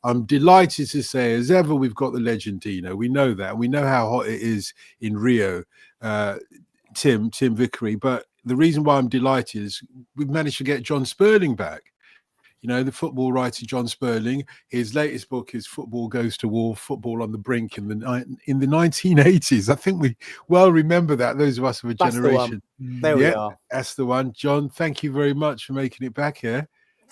I'm delighted to say, as ever, we've got the legend Dino. We know that. We know how hot it is in Rio, Tim Vickery. But the reason why I'm delighted is we've managed to get Jon Spurling back. You know, the football writer Jon Spurling, his latest book is Football Goes to War, Football on the Brink in the 1980s. I think we well remember that, those of us of a generation. There we are. That's the one. John, thank you very much for making it back here.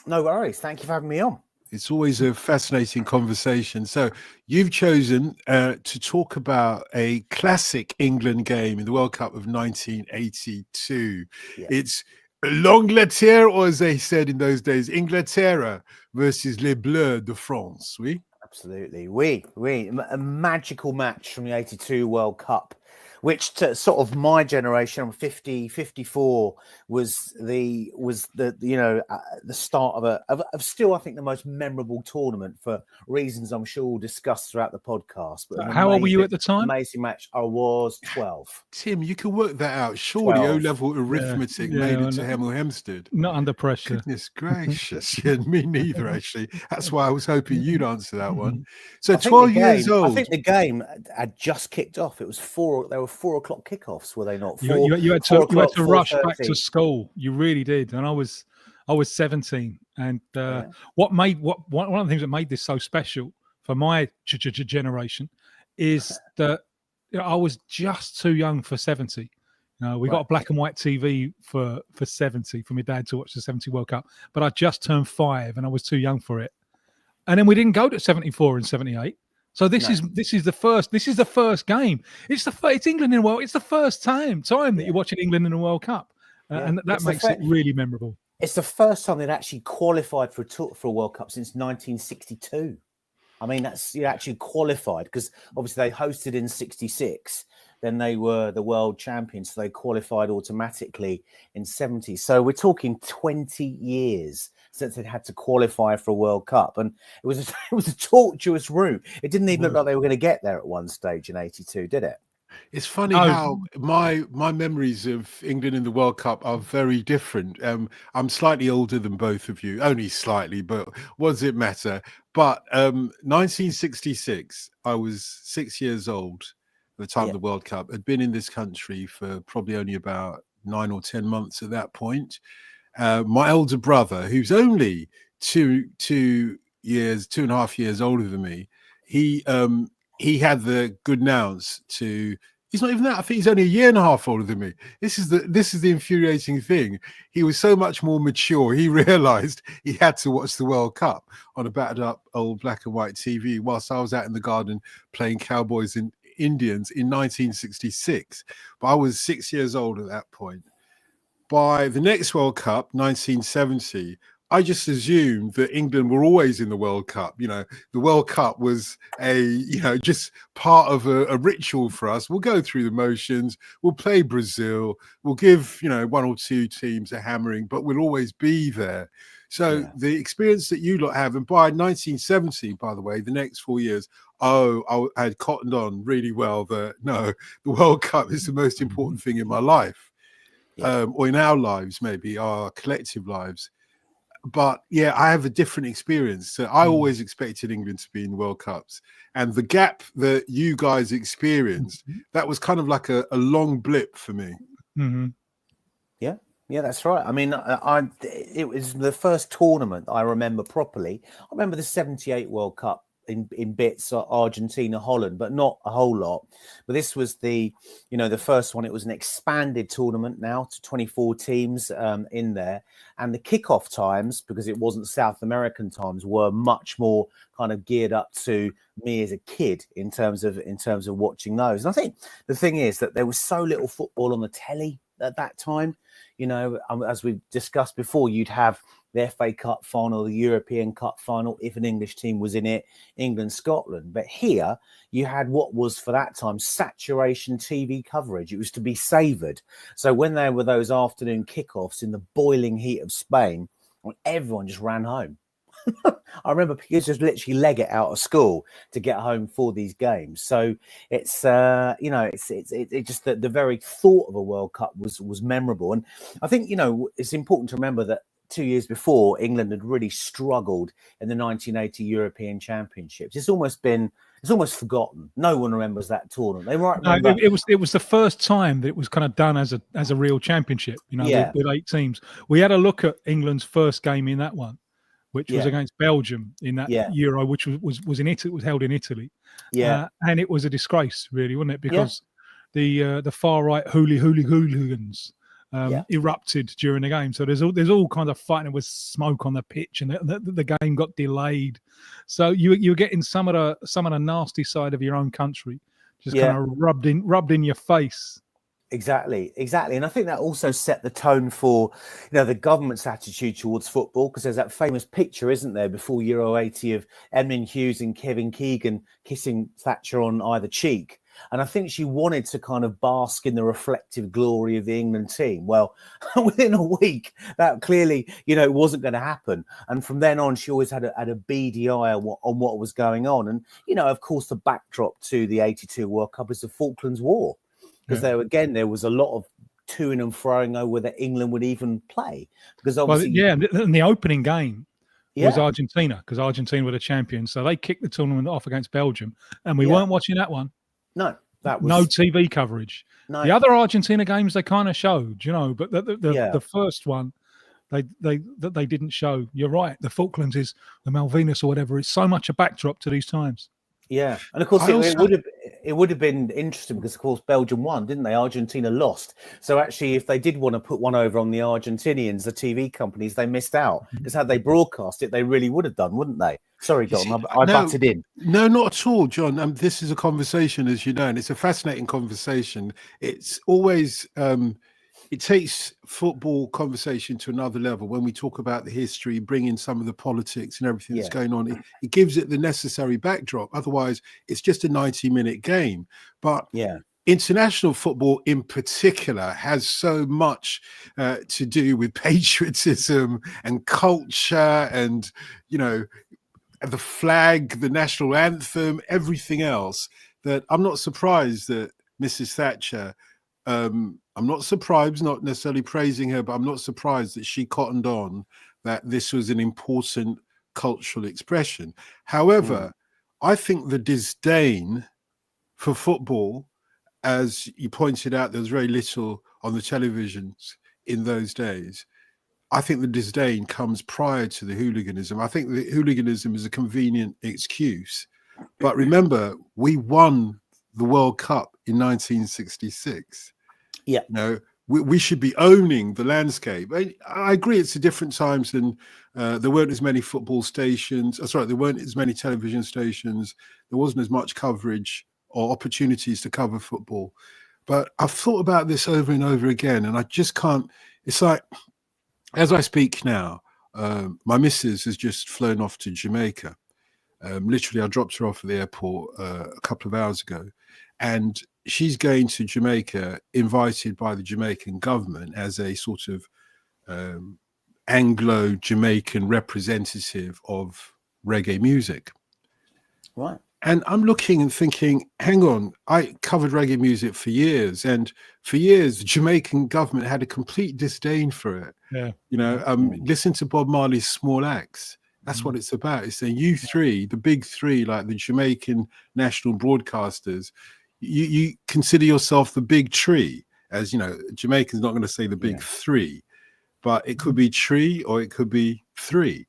No worries. Thank you for having me on. It's always a fascinating conversation. So you've chosen to talk about a classic England game in the World Cup of 1982. Yeah. It's l'Angleterre, or as they said in those days, Inglaterra versus Les Bleus de France, oui? Absolutely. A magical match from the 82 World Cup, which to sort of my generation, I'm 54, was the the start of still, I think, the most memorable tournament for reasons I'm sure we'll discuss throughout the podcast. But how old were you at the time? Amazing match. I was 12. Tim, you can work that out. Surely 12. O-level arithmetic made it to Hemel Hempstead. Not under pressure. Goodness gracious. Yeah, me neither, actually. That's why I was hoping you'd answer that one. So 12 years old. I think the game had just kicked off. It was there were 4 o'clock kickoffs, were they not? You had to rush back to school. You really did. And I was 17. And one of the things that made this so special for my generation is that I was just too young for 70. We got a black and white TV for 70 for my dad to watch the 70 World Cup, but I just turned 5 and I was too young for it. And then we didn't go to 74 and 78. So this is the first game. It's England in the World. It's the first time that you're watching England in the World Cup, and that makes it really memorable. It's the first time they'd actually qualified for a World Cup since 1962. I mean, that's actually qualified, because obviously they hosted in 66. Then they were the world champions, so they qualified automatically in 70. So we're talking 20 years since they'd had to qualify for a World Cup, and it was a tortuous route. It didn't even look like they were going to get there at one stage in 82, did it? It's funny how my memories of England in the World Cup are very different. I'm slightly older than both of you, only slightly, but what does it matter? But 1966, I was 6 years old at the time of the World Cup. I'd been in this country for probably only about 9 or 10 months at that point. My older brother, who's only 2.5 years older than me, he had the good nous to. He's not even that. I think he's only 1.5 years older than me. This is the infuriating thing. He was so much more mature. He realised he had to watch the World Cup on a battered up old black and white TV, whilst I was out in the garden playing Cowboys and Indians in 1966. But I was 6 years old at that point. By the next World Cup, 1970, I just assumed that England were always in the World Cup. The World Cup was just part of a ritual for us. We'll go through the motions. We'll play Brazil. We'll give, 1 or 2 teams a hammering, but we'll always be there. So the experience that you lot have, and by 1970, by the way, the next 4 years, I had cottoned on really well that, no, the World Cup is the most important thing in my life, or in our lives, maybe our collective lives. But I have a different experience. So I always expected England to be in the World Cups, and the gap that you guys experienced, that was kind of like a long blip for me. Mm-hmm. Yeah, that's right. I mean, it was the first tournament I remember properly. I remember the 78 World Cup in bits, Argentina, Holland, but not a whole lot. But this was the first one. It was an expanded tournament now to 24 teams in there. And the kickoff times, because it wasn't South American times, were much more kind of geared up to me as a kid in terms of watching those. And I think the thing is that there was so little football on the telly at that time. As we discussed before, you'd have the FA Cup final, the European Cup final, if an English team was in it, England, Scotland. But here you had what was for that time saturation TV coverage. It was to be savoured. So when there were those afternoon kickoffs in the boiling heat of Spain, everyone just ran home. I remember kids just literally leg it out of school to get home for these games. So it's it's just that the very thought of a World Cup was memorable. And I think it's important to remember that 2 years before, England had really struggled in the 1980 European Championships. It's almost forgotten. No one remembers that tournament. They might remember. No, it was the first time that it was kind of done as a real championship. With 8 teams. We had a look at England's first game in that one, which was against Belgium in that Euro, which was in Italy. It was held in Italy. Yeah, and it was a disgrace, really, wasn't it? Because the far right hooligans erupted during the game. So there's all kinds of fighting with smoke on the pitch, and the game got delayed. So you're getting some of the nasty side of your own country just kind of rubbed in your face. Exactly. And I think that also set the tone for, the government's attitude towards football, because there's that famous picture, isn't there, before Euro 80 of Edmund Hughes and Kevin Keegan kissing Thatcher on either cheek. And I think she wanted to kind of bask in the reflective glory of the England team. Well, within a week, that clearly, wasn't going to happen. And from then on, she always had a beady eye on what was going on. And, of course, the backdrop to the 82 World Cup is the Falklands War. Because there was a lot of toing and froing over whether England would even play. Because obviously, and the opening game was Argentina, because Argentina were the champions. So they kicked the tournament off against Belgium, and we weren't watching that one. No, that was no TV coverage. No. The other Argentina games they kind of showed, but the first one they didn't show. You're right. The Falklands is the Malvinas or whatever. It's so much a backdrop to these times. Yeah, and of course it would have been interesting because of course Belgium won, didn't they? Argentina lost. So actually, if they did want to put one over on the Argentinians, the TV companies, they missed out. Because had they broadcast it, they really would have done, wouldn't they? Sorry, Don, I butted in. No, not at all, John. This is a conversation, as you know, and it's a fascinating conversation. It's always it takes football conversation to another level when we talk about the history, bring in some of the politics and everything that's going on. It gives it the necessary backdrop. Otherwise, it's just a 90-minute game. But international football in particular has so much to do with patriotism and culture and, the flag, the national anthem, everything else, that I'm not surprised that Mrs. Thatcher, I'm not surprised, not necessarily praising her, but I'm not surprised that she cottoned on that this was an important cultural expression. However, I think the disdain for football, as you pointed out, there was very little on the televisions in those days. I think the disdain comes prior to the hooliganism. I think the hooliganism is a convenient excuse. But remember, we won the World Cup in 1966. Yeah, we should be owning the landscape. I agree, it's a different times than there weren't as many football stations. There weren't as many television stations. There wasn't as much coverage or opportunities to cover football. But I've thought about this over and over again, and I just can't. It's like, as I speak now, my missus has just flown off to Jamaica. Literally, I dropped her off at the airport a couple of hours ago, and she's going to Jamaica, invited by the Jamaican government as a sort of Anglo-Jamaican representative of reggae music. Right. And I'm looking and thinking, hang on, I covered reggae music for years, and for years, the Jamaican government had a complete disdain for it. Yeah. Listen to Bob Marley's Small Axe. That's what it's about. It's saying you three, the big three, like the Jamaican national broadcasters, you consider yourself the big tree. As you know, Jamaicans not going to say the big three, but it could be tree or it could be three.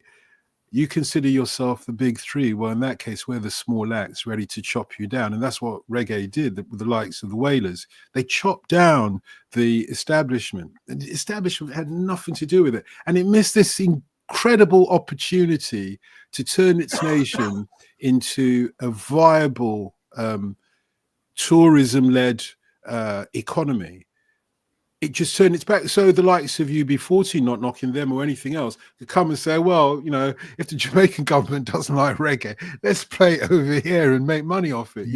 You consider yourself the big three. Well, in that case, we're the small axe ready to chop you down. And that's what reggae did with the likes of the Wailers. They chopped down the establishment. And the establishment had nothing to do with it. And it missed this incredible opportunity to turn its nation into a viable tourism-led economy. It just turned its back. So the likes of UB40, not knocking them or anything else, could come and say, well, if the Jamaican government doesn't like reggae, let's play it over here and make money off it,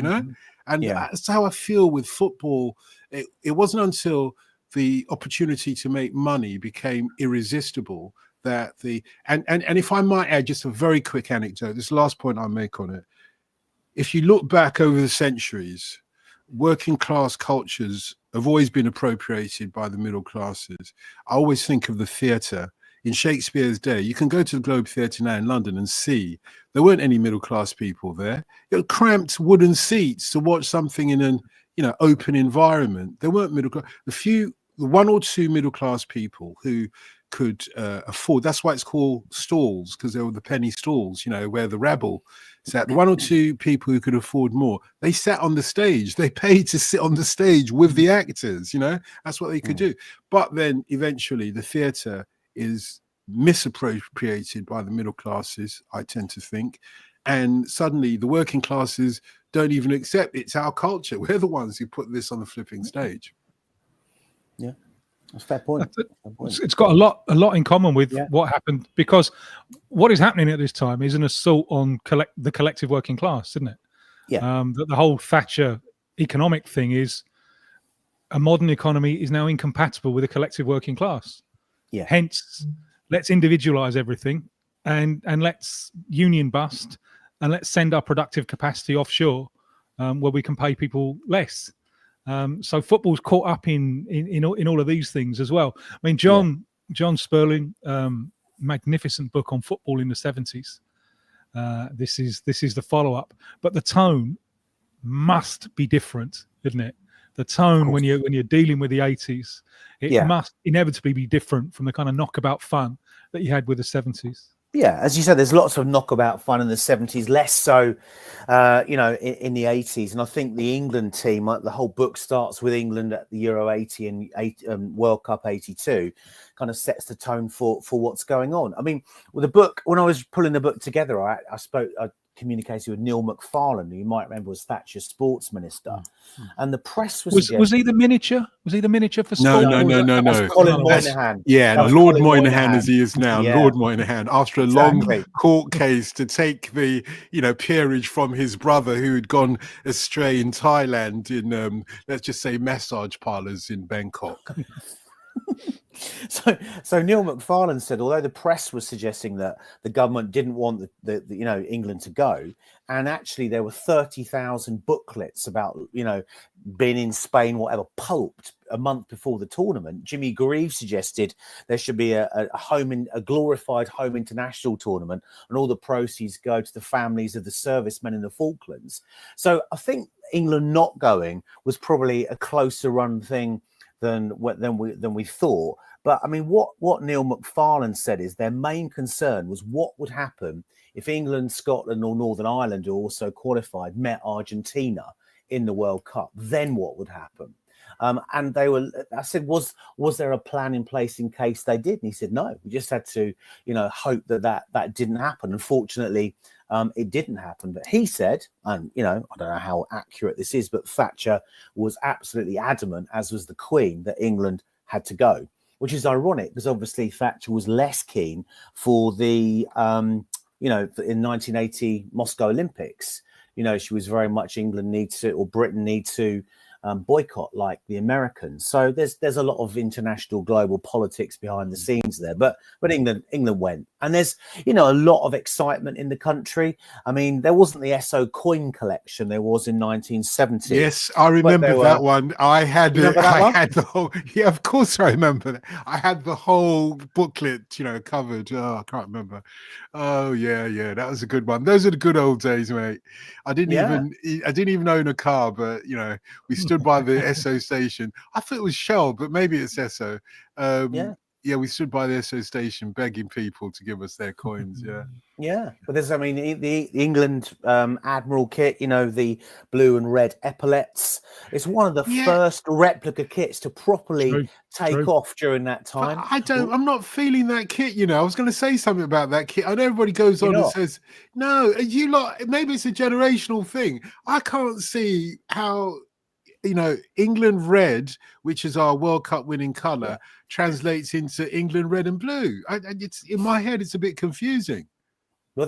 And that's how I feel with football. It wasn't until the opportunity to make money became irresistible that and if I might add just a very quick anecdote, this last point I'll make on it. If you look back over the centuries, working class cultures have always been appropriated by the middle classes. I always think of the theatre in Shakespeare's day, you can go to the Globe Theatre now in London and see there weren't any middle class people there. It were cramped wooden seats to watch something in an open environment. There weren't middle class. The one or two middle class people who could afford. That's why it's called stalls, because there were the penny stalls, where the rabble sat. The one or two people who could afford more, they sat on the stage. They paid to sit on the stage with the actors. That's what they could do. But then eventually the theatre is misappropriated by the middle classes, I tend to think. And suddenly the working classes don't even accept it's our culture. We're the ones who put this on the flipping stage. Yeah. That's a fair point. It's got a lot in common with what happened, because what is happening at this time is an assault on the collective working class, isn't it? Yeah. The whole Thatcher economic thing is a modern economy is now incompatible with a collective working class. Yeah. Hence, let's individualize everything and let's union bust and let's send our productive capacity offshore, where we can pay people less. So football's caught up in all of these things as well. I mean, Jon Spurling, magnificent book on football in the 70s. This is the follow-up, but the tone must be different, isn't it? The tone when you're dealing with the 80s, it must inevitably be different from the kind of knockabout fun that you had with the 70s. Yeah, as you said, there's lots of knockabout fun in the 70s, less so, in the 80s. And I think the England team, the whole book starts with England at the Euro 80 and World Cup 82, kind of sets the tone for what's going on. I mean, with the book, when I was pulling the book together, I communicated with Neil McFarlane, who you might remember was Thatcher's sports minister, and the press was he the miniature? Was he the miniature for no, sport? No. Colin Moynihan. Lord Moynihan as he is now. Yeah. Lord Moynihan, after a long court case to take the peerage from his brother who had gone astray in Thailand in let's just say massage parlors in Bangkok. So Neil McFarlane said, although the press was suggesting that the government didn't want the England to go, and actually there were 30,000 booklets about being in Spain, whatever, pulped a month before the tournament. Jimmy Greaves suggested there should be a glorified home international tournament, and all the proceeds go to the families of the servicemen in the Falklands. So I think England not going was probably a closer run thing than we thought. But I mean, what Neil McFarlane said is their main concern was what would happen if England, Scotland, or Northern Ireland, who also qualified, met Argentina in the World Cup. Then what would happen? And I said, was there a plan in place in case they did? And he said, no, we just had to, hope that didn't happen. Unfortunately, it didn't happen. But he said, and, I don't know how accurate this is, but Thatcher was absolutely adamant, as was the Queen, that England had to go, which is ironic because obviously Thatcher was less keen for the, in 1980 Moscow Olympics. She was very much England needs to, or Britain needs to, boycott like the Americans. So there's a lot of international global politics behind the scenes there. But England went, and there's a lot of excitement in the country. I mean, there wasn't the SO coin collection there was in 1970. Yes, I remember that one. I had the whole. Yeah, of course I remember that. I had the whole booklet, covered. Oh, I can't remember. Oh yeah, that was a good one. Those are the good old days, mate. I didn't even own a car, but we stood by the SO station. I thought it was Shell, but maybe it's SO. We stood by the SO station begging people to give us their coins. But there's, the England Admiral kit, the blue and red epaulets. It's one of the first replica kits to properly take off during that time. But I'm not feeling that kit. I was going to say something about that kit. I know everybody goes on and says, no, you lot, maybe it's a generational thing. I can't see how England red, which is our World Cup winning color, translates into England red and blue. It's in my head, it's a bit confusing. Well,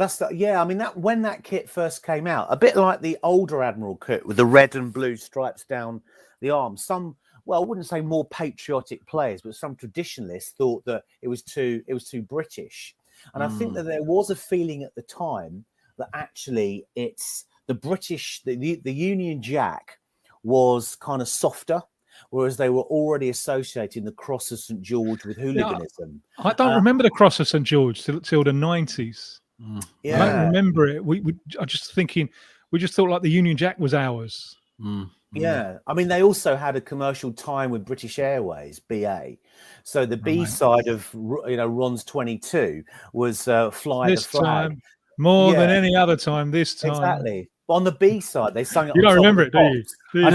when that kit first came out, a bit like the older Admiral kit with the red and blue stripes down the arm. Some, I wouldn't say more patriotic players, but some traditionalists thought that it was too British. And I think that there was a feeling at the time that actually it's the British, the Union Jack was kind of softer. whereas they were already associating the Cross of St George with hooliganism. I don't remember the Cross of St George till the 90s. Yeah. I don't remember it. I just thinking, we just thought like the Union Jack was ours. Yeah, I mean, they also had a commercial time with British Airways, BA. So the B side of Ron's 22 was "Fly This the Flag." time, more than any other time. This time, exactly. But on the B side, they sung it. You don't remember it, do you?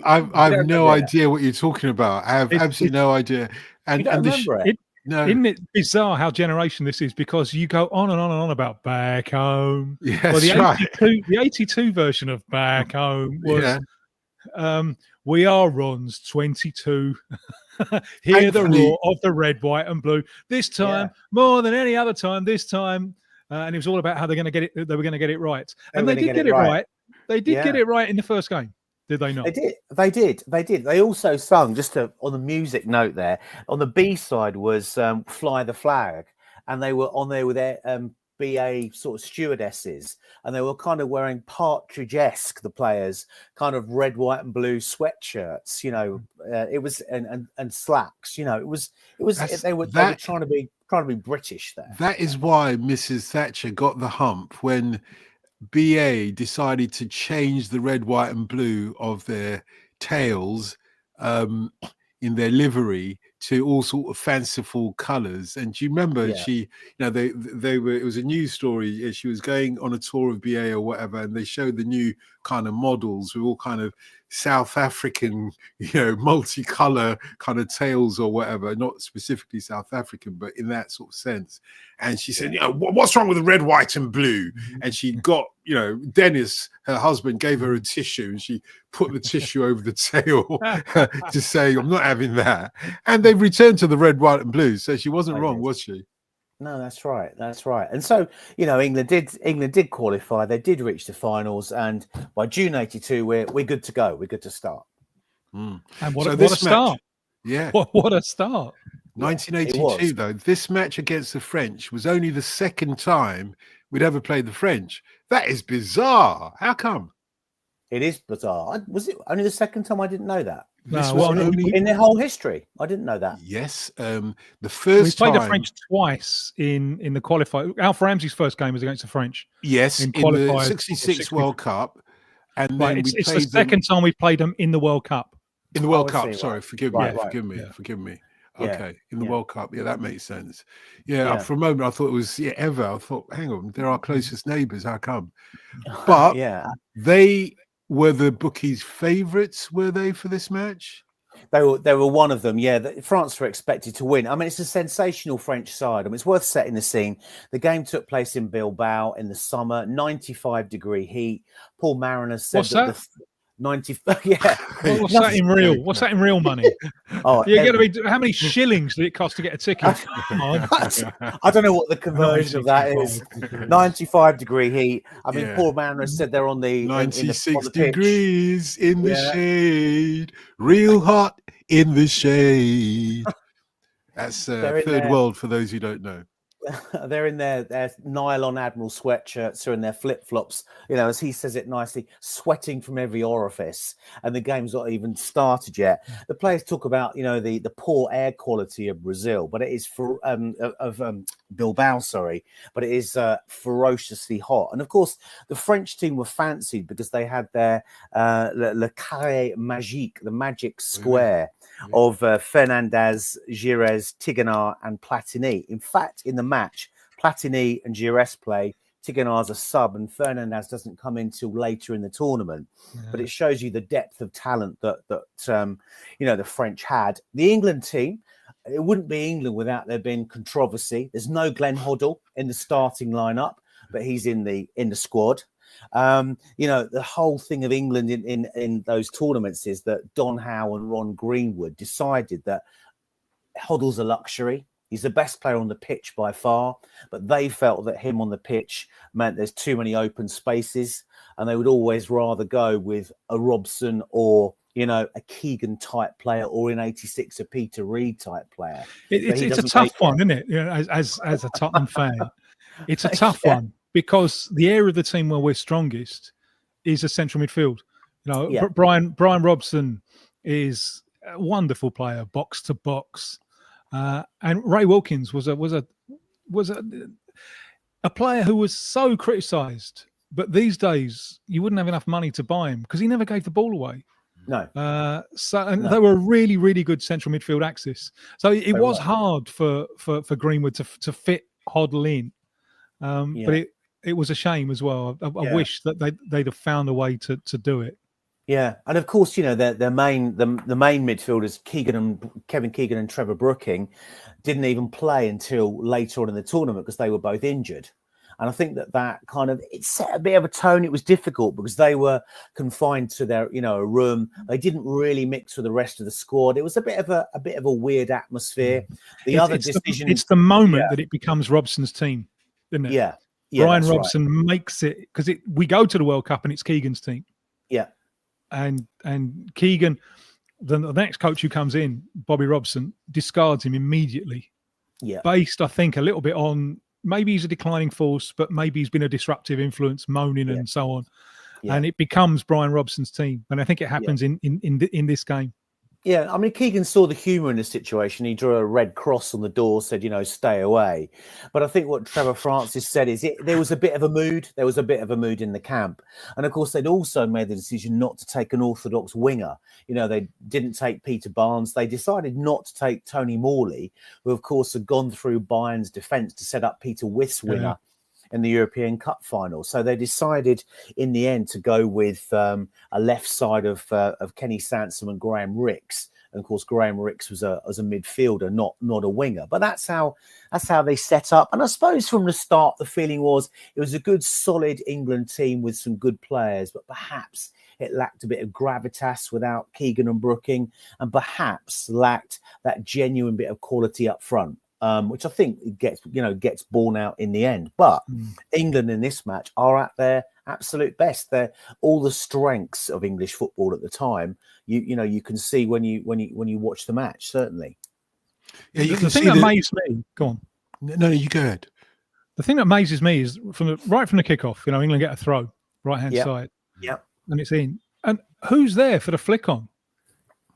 I've no idea what you're talking about. I have absolutely no idea. And you don't remember it? No. Isn't it bizarre how generation this is? Because you go on and on and on about Back Home. Yeah, well, the 82 version of Back Home was We Are Ron's 22. Hear the roar of the red, white, and blue. This time, more than any other time, this time. And it was all about how they're going to get it. They were going to get it right. And they did get it right. They did get it right in the first game. Did they not? They did. They also sung, just on the music note there, on the B side was Fly the Flag. And they were on there with their BA sort of stewardesses. And they were kind of wearing Partridge-esque, the players, kind of red, white, and blue sweatshirts. It was and slacks. It was they were trying to be British there. That is why Mrs. Thatcher got the hump when BA decided to change the red, white, and blue of their tails in their livery to all sort of fanciful colours. And do you remember she, they were, it was a news story. She was going on a tour of BA or whatever, and they showed the new kind of models with all kind of South African, multicolour kind of tails or whatever, not specifically South African, but in that sort of sense. And she said, what's wrong with the red, white, and blue? And she got, Dennis, her husband, gave her a tissue, and she put the tissue over the tail to say, I'm not having that. And they've returned to the red, white, and blue. So she wasn't wrong, was she? No, that's right. And so, England did qualify. They did reach the finals, and by June 82, we're good to go. We're good to start. And what a start! Yeah, what a start! 1982, though, this match against the French was only the second time we'd ever played the French. That is bizarre. How come? It is bizarre. Was it only the second time? I didn't know that. In their whole history, I didn't know that. Yes, the first we played time the French twice in the qualifier. Alf Ramsey's first game was against the French. Yes, in the '66 World Cup, and then it's the second time we played them in the World Cup. In the World Cup, sorry, forgive me. Okay, in the World Cup, that makes sense. For a moment I thought it was ever. I thought, hang on, they're our closest neighbours. How come? But they were the bookies' favourites, were they, for this match? They were one of them. Yeah, France were expected to win. I mean, it's a sensational French side. I mean, it's worth setting the scene. The game took place in Bilbao in the summer, 95-degree heat. Paul Mariner said What's that? 90. What's that in real? What's that in real money? How many shillings did it cost to get a ticket? I don't know what the conversion of that is. 95-degree heat. I mean, Paul Mariner said they're on the 96 degrees in the shade, real hot in the shade. That's third world for those who don't know. They're in their nylon Admiral sweatshirts or in their flip-flops, as he says it nicely, sweating from every orifice, and the game's not even started yet. The players talk about, the poor air quality of Brazil, but it is Bilbao, but it is ferociously hot. And of course, the French team were fancied because they had their le carré magique, the magic square of Fernandez, Gires, Tigana, and Platini. In fact, in the match, Platini and Gires play. Tigana's a sub, and Fernandez doesn't come in till later in the tournament. But it shows you the depth of talent that the French had. The England team, it wouldn't be England without there being controversy. There's no Glenn Hoddle in the starting lineup, but he's in the squad. The whole thing of England in those tournaments is that Don Howe and Ron Greenwood decided that Hoddle's a luxury. He's the best player on the pitch by far, but they felt that him on the pitch meant there's too many open spaces, and they would always rather go with a Robson or a Keegan type player, or in '86 a Peter Reid type player. It's a tough one, isn't it? As a Tottenham fan, it's a tough one because the area of the team where we're strongest is a central midfield. Brian Robson is a wonderful player, box to box, and Ray Wilkins was a player who was so criticised. But these days, you wouldn't have enough money to buy him because he never gave the ball away. No. They were a really, really good central midfield axis. So it was hard for Greenwood to fit Hoddle in. But it was a shame as well. I wish that they'd have found a way to do it. Yeah, and of course, the main midfielders, Kevin Keegan and Trevor Brooking, didn't even play until later on in the tournament because they were both injured. And I think that kind of, it set a bit of a tone. It was difficult because they were confined to their, a room. They didn't really mix with the rest of the squad. It was a bit of a weird atmosphere. It's the moment that it becomes Robson's team, isn't it? Yeah. Brian Robson makes it because we go to the World Cup and it's Keegan's team. Yeah. And Keegan, the next coach who comes in, Bobby Robson, discards him immediately. Yeah. Based, I think, a little bit on maybe he's a declining force, but maybe he's been a disruptive influence, moaning and so on. Yeah. And it becomes Brian Robson's team. And I think it happens in this game. Yeah, I mean, Keegan saw the humour in the situation. He drew a red cross on the door, said, stay away. But I think what Trevor Francis said is there was a bit of a mood. There was a bit of a mood in the camp. And, of course, they'd also made the decision not to take an orthodox winger. They didn't take Peter Barnes. They decided not to take Tony Morley, who, of course, had gone through Bayern's defence to set up Peter With's winger in the European Cup final. So they decided in the end to go with a left side of Kenny Sansom and Graham Rix. And of course, Graham Rix was a midfielder, not a winger. But that's how they set up. And I suppose from the start, the feeling was it was a good, solid England team with some good players, but perhaps it lacked a bit of gravitas without Keegan and Brooking, and perhaps lacked that genuine bit of quality up front. Which I think gets borne out in the end. But England in this match are at their absolute best. They're all the strengths of English football at the time. You can see when you watch the match. Certainly. Yeah, you can the thing see that amazes me. Go on. No, you go ahead. The thing that amazes me is from the kickoff. England get a throw right hand side. Yeah, and it's in. And who's there for the flick on?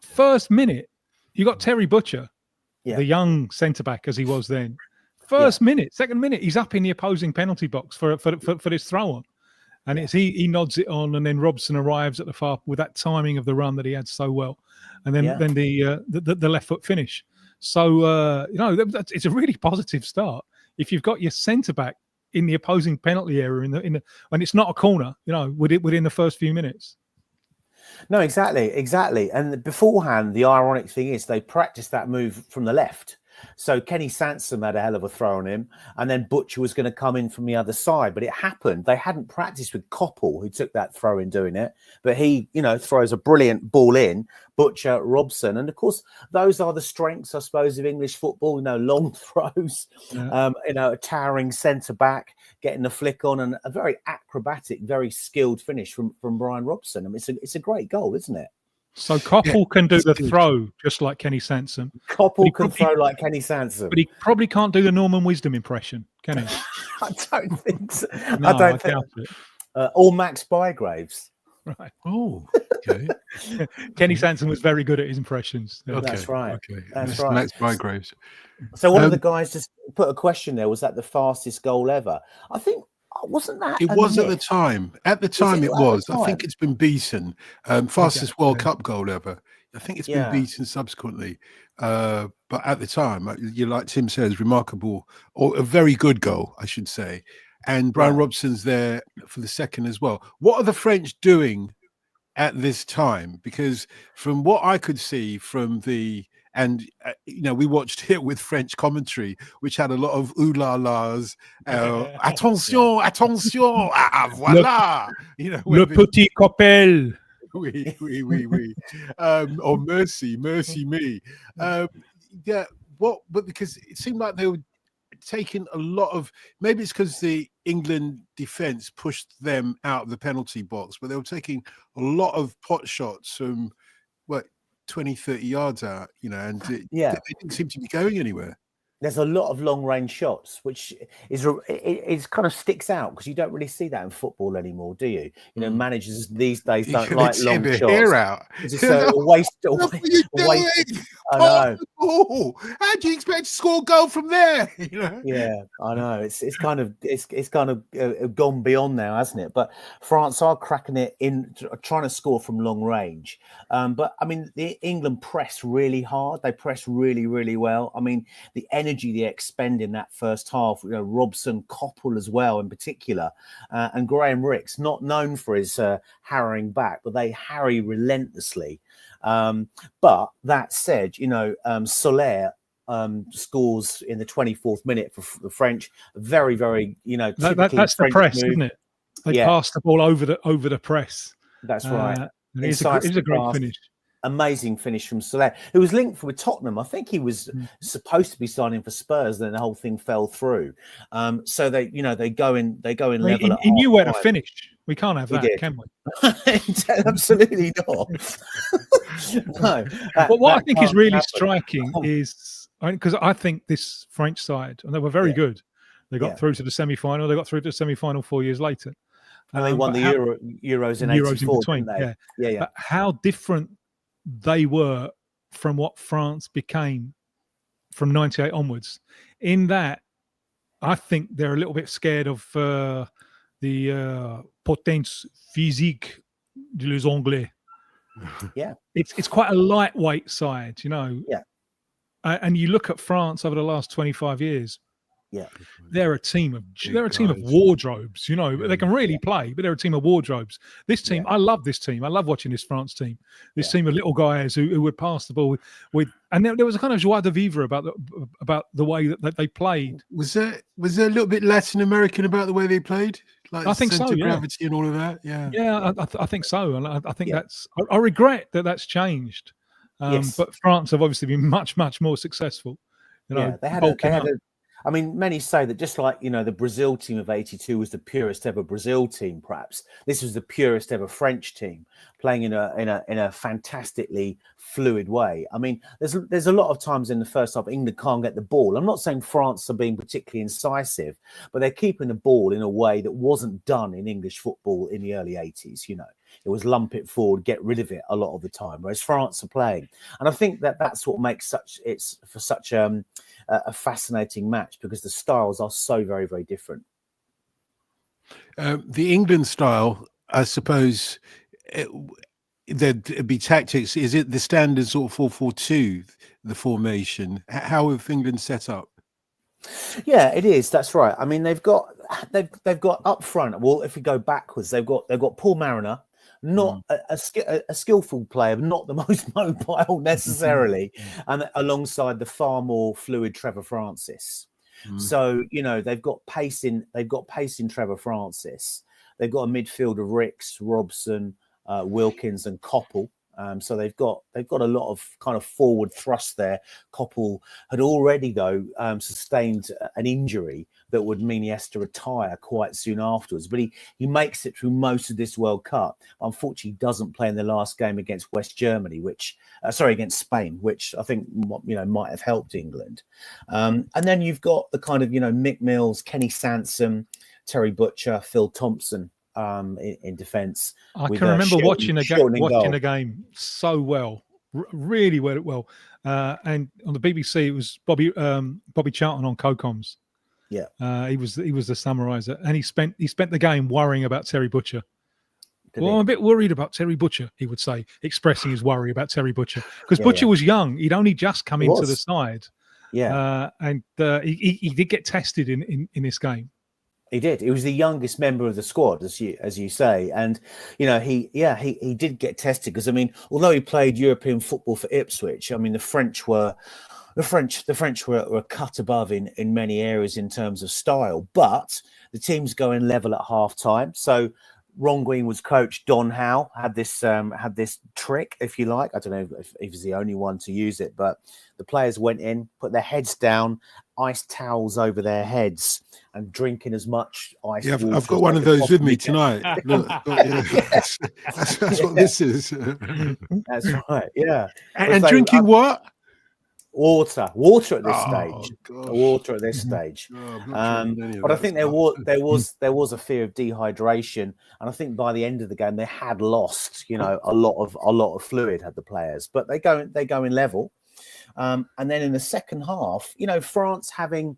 First minute, you got Terry Butcher. The young centre-back as he was then. First minute, second minute, he's up in the opposing penalty box for this throw-on. And it's he nods it on, and then Robson arrives at the far with that timing of the run that he had so well. And then the left foot finish. So, it's a really positive start. If you've got your centre-back in the opposing penalty area, and it's not a corner, within the first few minutes. No, exactly. And beforehand, the ironic thing is they practiced that move from the left. So Kenny Sansom had a hell of a throw on him, and then Butcher was going to come in from the other side. But it happened. They hadn't practiced with Koppel, who took that throw in doing it. But he, throws a brilliant ball in, Butcher, Robson. And, of course, those are the strengths, I suppose, of English football. Long throws, a towering centre-back, getting the flick on, and a very acrobatic, very skilled finish from Brian Robson. I mean, it's a great goal, isn't it? So Koppel can do the throw just like Kenny Sansom. Koppel can throw like Kenny Sansom. But he probably can't do the Norman Wisdom impression, can he? I don't think so. No, I don't think it. Or Max Bygraves. Right. Oh, okay. Kenny Sansom was very good at his impressions. Okay. That's right. Okay. That's right. Max Bygraves. So one of the guys just put a question there. Was that the fastest goal ever? I think, wasn't that? It was at the time. At the time, it was. I think it's been beaten. Fastest World Cup goal ever. I think it's been beaten subsequently. But at the time, like Tim says, remarkable, or a very good goal, I should say. And Brian Robson's there for the second as well. What are the French doing at this time? Because from what I could see from we watched it with French commentary, which had a lot of ooh la las, attention, attention, voilà, le petit coppel. Oui. Or mercy me. But because it seemed like they were taking a lot of, maybe it's because the England defense pushed them out of the penalty box, but they were taking a lot of pot shots from 20, 30 yards out, and they didn't seem to be going anywhere. there's a lot of long range shots, which is kind of sticks out because you don't really see that in football anymore, do you? You know, managers these days don't like long shots. Hair out. It's a waste. What are you doing? I know. How do you expect to score a goal from there? You know? Yeah, I know. It's kind of gone beyond now, hasn't it? But France are cracking it in, trying to score from long range. But I mean, England press really hard. They press really, really well. I mean, the energy they expend in that first half. You know, Robson, Coppell as well, in particular, and Graham Rix, not known for his harrowing back, but they harry relentlessly. But that said, you know, Soler scores in the 24th minute for the French. Very, very, you know, that's French the press, move. isn't it? They pass the ball over the press. That's right. It's a great finish. Amazing finish from Soler, who was linked with Tottenham. I think he was supposed to be signing for Spurs, then the whole thing fell through. So they go in level. He knew where to finish. We can't have that, can we? Absolutely not. No. But what I think is really striking is, because I think this French side, and they were very good. They got through to the semi-final. They got through to the semi-final 4 years later. And they won the Euros in 84, in between. didn't they? Yeah. But how different they were from what France became from 98 onwards. In that, I think they're a little bit scared of the potence physique de les Anglais. Yeah, it's quite a lightweight side, you know. Yeah, and you look at France over the last 25 years. Yeah, they're a team of wardrobes, you know. They can really play, but they're a team of wardrobes. This team, I love this team. I love watching this France team. This team of little guys who would pass the ball with and there was a kind of joie de vivre about the way that they played. Was there a little bit Latin American about the way they played? Like I think so. Gravity and all of that. Yeah. I think so, and I think that's. I regret that's changed. But France have obviously been much more successful. You know, they had I mean, many say that just like, you know, the Brazil team of 82 was the purest ever Brazil team, perhaps this was the purest ever French team playing in a fantastically fluid way. I mean, there's a lot of times in the first half England can't get the ball. I'm not saying France are being particularly incisive, but they're keeping the ball in a way that wasn't done in English football in the early 80s, you know. It was lump it forward, get rid of it a lot of the time, whereas France are playing. And I think that's what makes such a fascinating match, because the styles are so very, very different. The England style, I suppose, there'd be tactics. Is it the standard sort of 4-4-2, the formation? How have England set up? Yeah, it is. That's right. I mean, they've got up front. Well, if we go backwards, they've got Paul Mariner. Not a skillful player, not the most mobile necessarily, and alongside the far more fluid Trevor Francis. So, you know, they've got pace in Trevor Francis. They've got a midfield of Rix, Robson, Wilkins, and Coppell. So they've got a lot of kind of forward thrust there. Coppell had already though sustained an injury that would mean he has to retire quite soon afterwards. But he makes it through most of this World Cup. Unfortunately, he doesn't play in the last game against against Spain, which I think, you know, might have helped England. And then you've got the kind of, you know, Mick Mills, Kenny Sansom, Terry Butcher, Phil Thompson in defence. I can remember watching the game so well, really well. And on the BBC, it was Bobby Charlton on co-coms. Yeah, he was the summariser, and he spent the game worrying about Terry Butcher. I'm a bit worried about Terry Butcher, he would say, expressing his worry about Terry Butcher, because Butcher was young. He'd only just come into the side. And he did get tested in this game. He did. He was the youngest member of the squad, as you say, and you know he did get tested, because I mean, although he played European football for Ipswich, I mean the French were cut above in many areas in terms of style, but the team's going level at half time. So Ron Greenwood's coach Don Howe had this trick, if you like. I don't know if he's the only one to use it, but the players went in, put their heads down, ice towels over their heads, and drinking as much ice. Yeah, I've got one of those with me tonight. Look, that's what this is. That's right. Yeah, and drinking what? Water at this stage. Gosh. Water at this stage. Oh, but I think there was a fear of dehydration, and I think by the end of the game they had lost, a lot of fluid had the players, but they go in level. And then in the second half, France having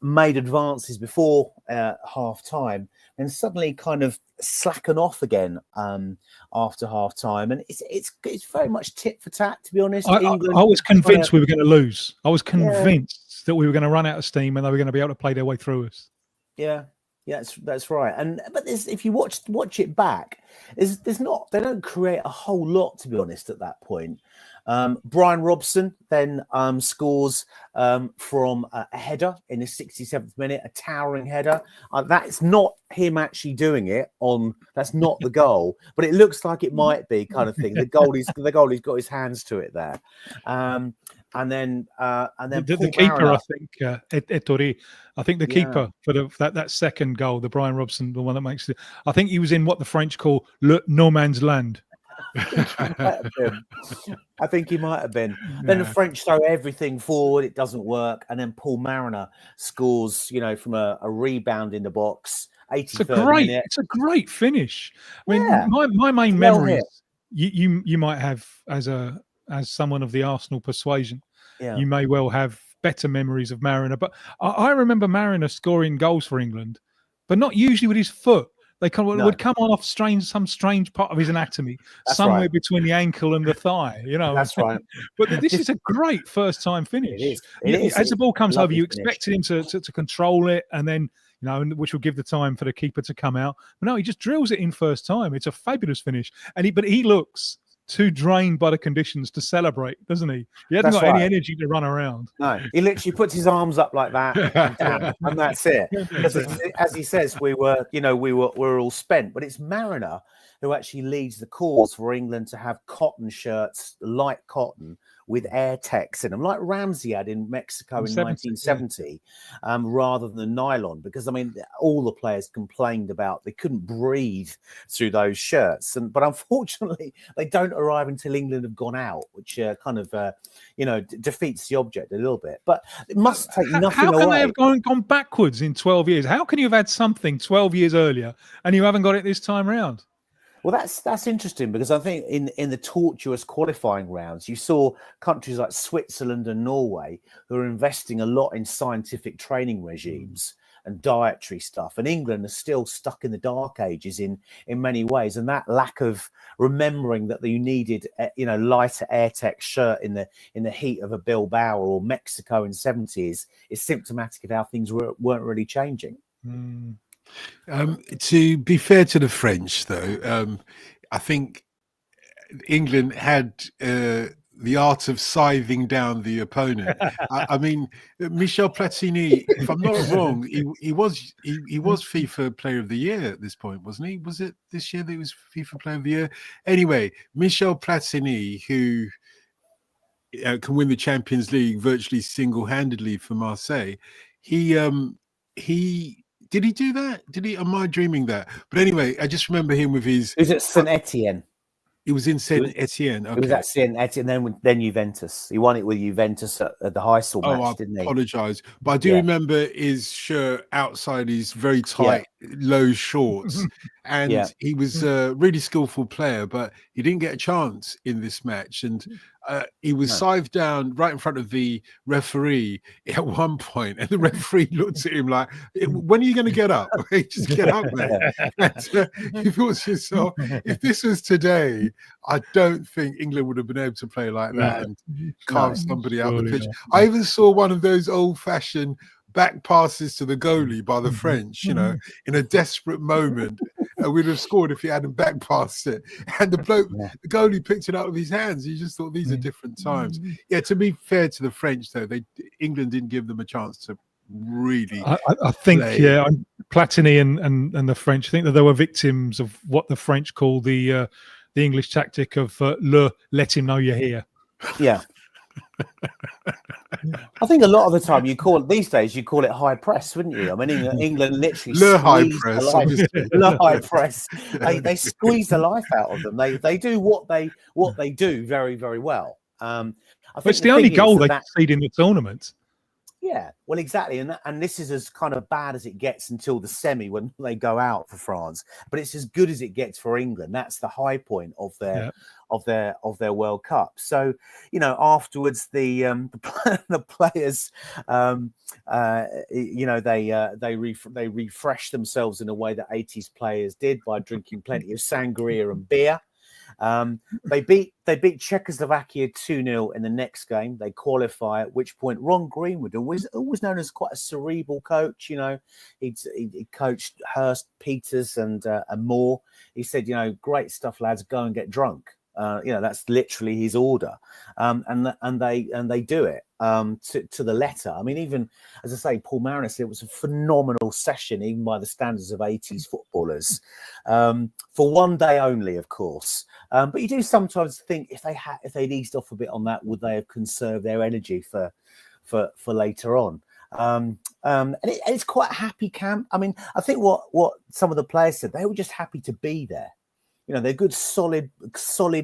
made advances before half time, and suddenly kind of slacken off again after half time, and it's very much tit for tat, to be honest. I was convinced we were going to lose. I was convinced that we were going to run out of steam and they were going to be able to play their way through us. Yeah, that's right. But if you watch it back, they don't create a whole lot, to be honest, at that point. Brian Robson then scores from a header in the 67th minute, a towering header. That's not him actually doing it that's not the goal, but it looks like it might be, kind of thing. The goalie's got his hands to it there. And then the keeper, I think, Ettore, I think the keeper for that second goal, the Brian Robson, the one that makes it, I think he was in what the French call no man's land. I think he might have been. Then the French throw everything forward, it doesn't work, and then Paul Mariner scores, from a rebound in the box. 83rd minute. It's a great finish. I mean, my main memories, you might have as someone of the Arsenal persuasion, you may well have better memories of Mariner, but I remember Mariner scoring goals for England, but not usually with his foot. They would come on off some strange part of his anatomy, somewhere between the ankle and the thigh. That's right. But this is a great first-time finish. It is. As the ball comes over, you expected him to control it, and then which will give the time for the keeper to come out. But no, he just drills it in first time. It's a fabulous finish, but he looks too drained by the conditions to celebrate, doesn't he? He hasn't got any energy to run around. No, he literally puts his arms up like that, and that's it. Because as he says, we were all spent. But it's Mariner who actually leads the cause for England to have cotton shirts, light cotton, with air techs in them, like Ramsey had in Mexico in 1970, rather than nylon. Because, all the players complained about they couldn't breathe through those shirts. But unfortunately, they don't arrive until England have gone out, which defeats the object a little bit. But it must take nothing away. How can they have gone backwards in 12 years? How can you have had something 12 years earlier and you haven't got it this time round? Well, that's interesting, because I think in the tortuous qualifying rounds, you saw countries like Switzerland and Norway who are investing a lot in scientific training regimes and dietary stuff, and England is still stuck in the dark ages in many ways. And that lack of remembering that you needed lighter AirTech shirt in the heat of a Bilbao or Mexico in '70s is symptomatic of how things weren't really changing. To be fair to the French, though, I think England had the art of scything down the opponent. Michel Platini, if I'm not wrong, he was FIFA Player of the Year at this point, wasn't he? Was it this year that he was FIFA Player of the Year? Anyway, Michel Platini, who can win the Champions League virtually single-handedly for Marseille, he. Did he do that? Am I dreaming that? But anyway, I just remember him with his... It was at Saint Etienne. He was in Saint Etienne. Okay. He was at Saint Etienne, then Juventus. He won it with Juventus at the Heysel match, didn't he? I apologise. But I do remember his shirt outside his very tight, low shorts. And he was a really skillful player, but he didn't get a chance in this match. And he was scythed down right in front of the referee at one point, and the referee looked at him like, when are you going to get up? Just get up there. And, you thought to yourself, if this was today, I don't think England would have been able to play like that and carve somebody out the pitch. I even saw one of those old-fashioned back passes to the goalie by the French, in a desperate moment. We'd have scored if he hadn't back passed it. And the goalie picked it up with his hands. You just thought these are different times. Yeah, to be fair to the French, though, England didn't give them a chance to really I think, Platini and the French, I think that they were victims of what the French call the English tactic of let him know you're here. Yeah. I think a lot of the time you call it high press, wouldn't you? England literally high press. Le high press. They squeeze the life out of them. They do what they do very, very well. I think it's the only goal they that concede in the tournament. Yeah, well, exactly, and this is as kind of bad as it gets until the semi when they go out for France. But it's as good as it gets for England. That's the high point of their World Cup. So, you know, afterwards the players, you know, they refresh themselves in a way that 80s players did by drinking plenty of sangria and beer. They beat Czechoslovakia 2-0 in the next game. They qualify, at which point Ron Greenwood, always known as quite a cerebral coach, you know, he coached Hurst, Peters and Moore. He said, you know, great stuff, lads, go and get drunk. You know, that's literally his order, and they do it to the letter. I mean, even as I say, Paul Mariner said it was a phenomenal session, even by the standards of 80s footballers, for one day only, of course. But you do sometimes think if they'd eased off a bit on that, would they have conserved their energy for later on? And it's quite a happy camp. I mean, I think what some of the players said, they were just happy to be there. You know, they're good, solid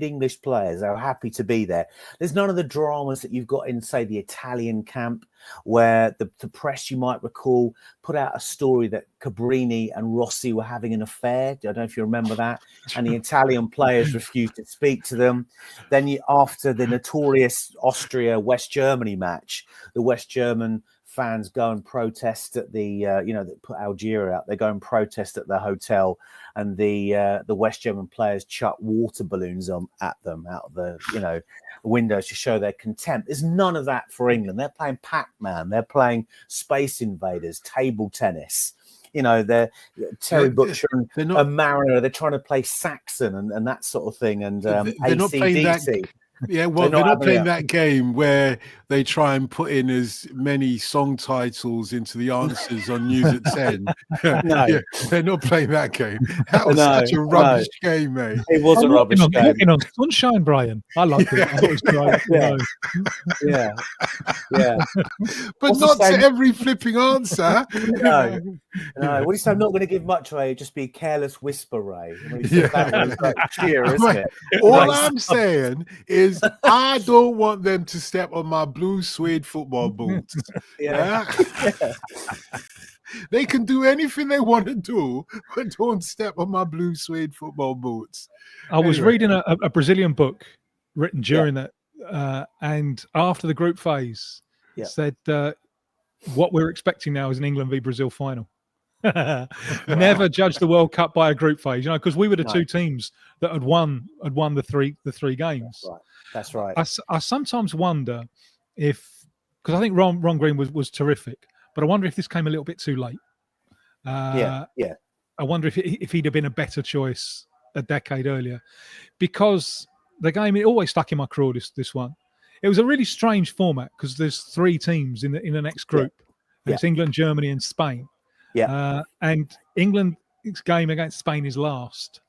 English players. They're happy to be there. There's none of the dramas that you've got in, say, the Italian camp, where the press, you might recall, put out a story that Cabrini and Rossi were having an affair. I don't know if you remember that. And the Italian players refused to speak to them. Then after the notorious Austria-West Germany match, the West German fans go and protest at the, you know, that put Algeria out. They go and protest at the hotel, and the West German players chuck water balloons at them out of the, you know, windows to show their contempt. There's none of that for England. They're playing Pac-Man. They're playing Space Invaders, table tennis. You know, they're Terry Butcher and Mariner. They're trying to play Saxon and that sort of thing. And they're not playing that. Yeah, well, they're not playing that game where they try and put in as many song titles into the answers on News at 10. No, yeah, they're not playing that game. That was such a rubbish game, mate. It was a rubbish game. Walking on sunshine, Brian. I liked it. I thought it was great. Yeah. But not to every flipping answer. No. What do you say? I'm not going to give much away. Just be a careless whisper, Ray. That was cheer, isn't it? All I'm saying is I don't want them to step on my blue suede football boots. Yeah. They can do anything they want to do, but don't step on my blue suede football boots. I was reading a Brazilian book written during that, and after the group phase, said what we're expecting now is an England v Brazil final. Never judge the World Cup by a group phase, you know, because we were the two teams that had won the three games. That's right. I sometimes wonder if, because I think Ron Green was terrific, but I wonder if this came a little bit too late. I wonder if he'd have been a better choice a decade earlier, because the game, it always stuck in my craw. This one, it was a really strange format because there's three teams in the next group. And it's England, Germany, and Spain. And England's game against Spain is last.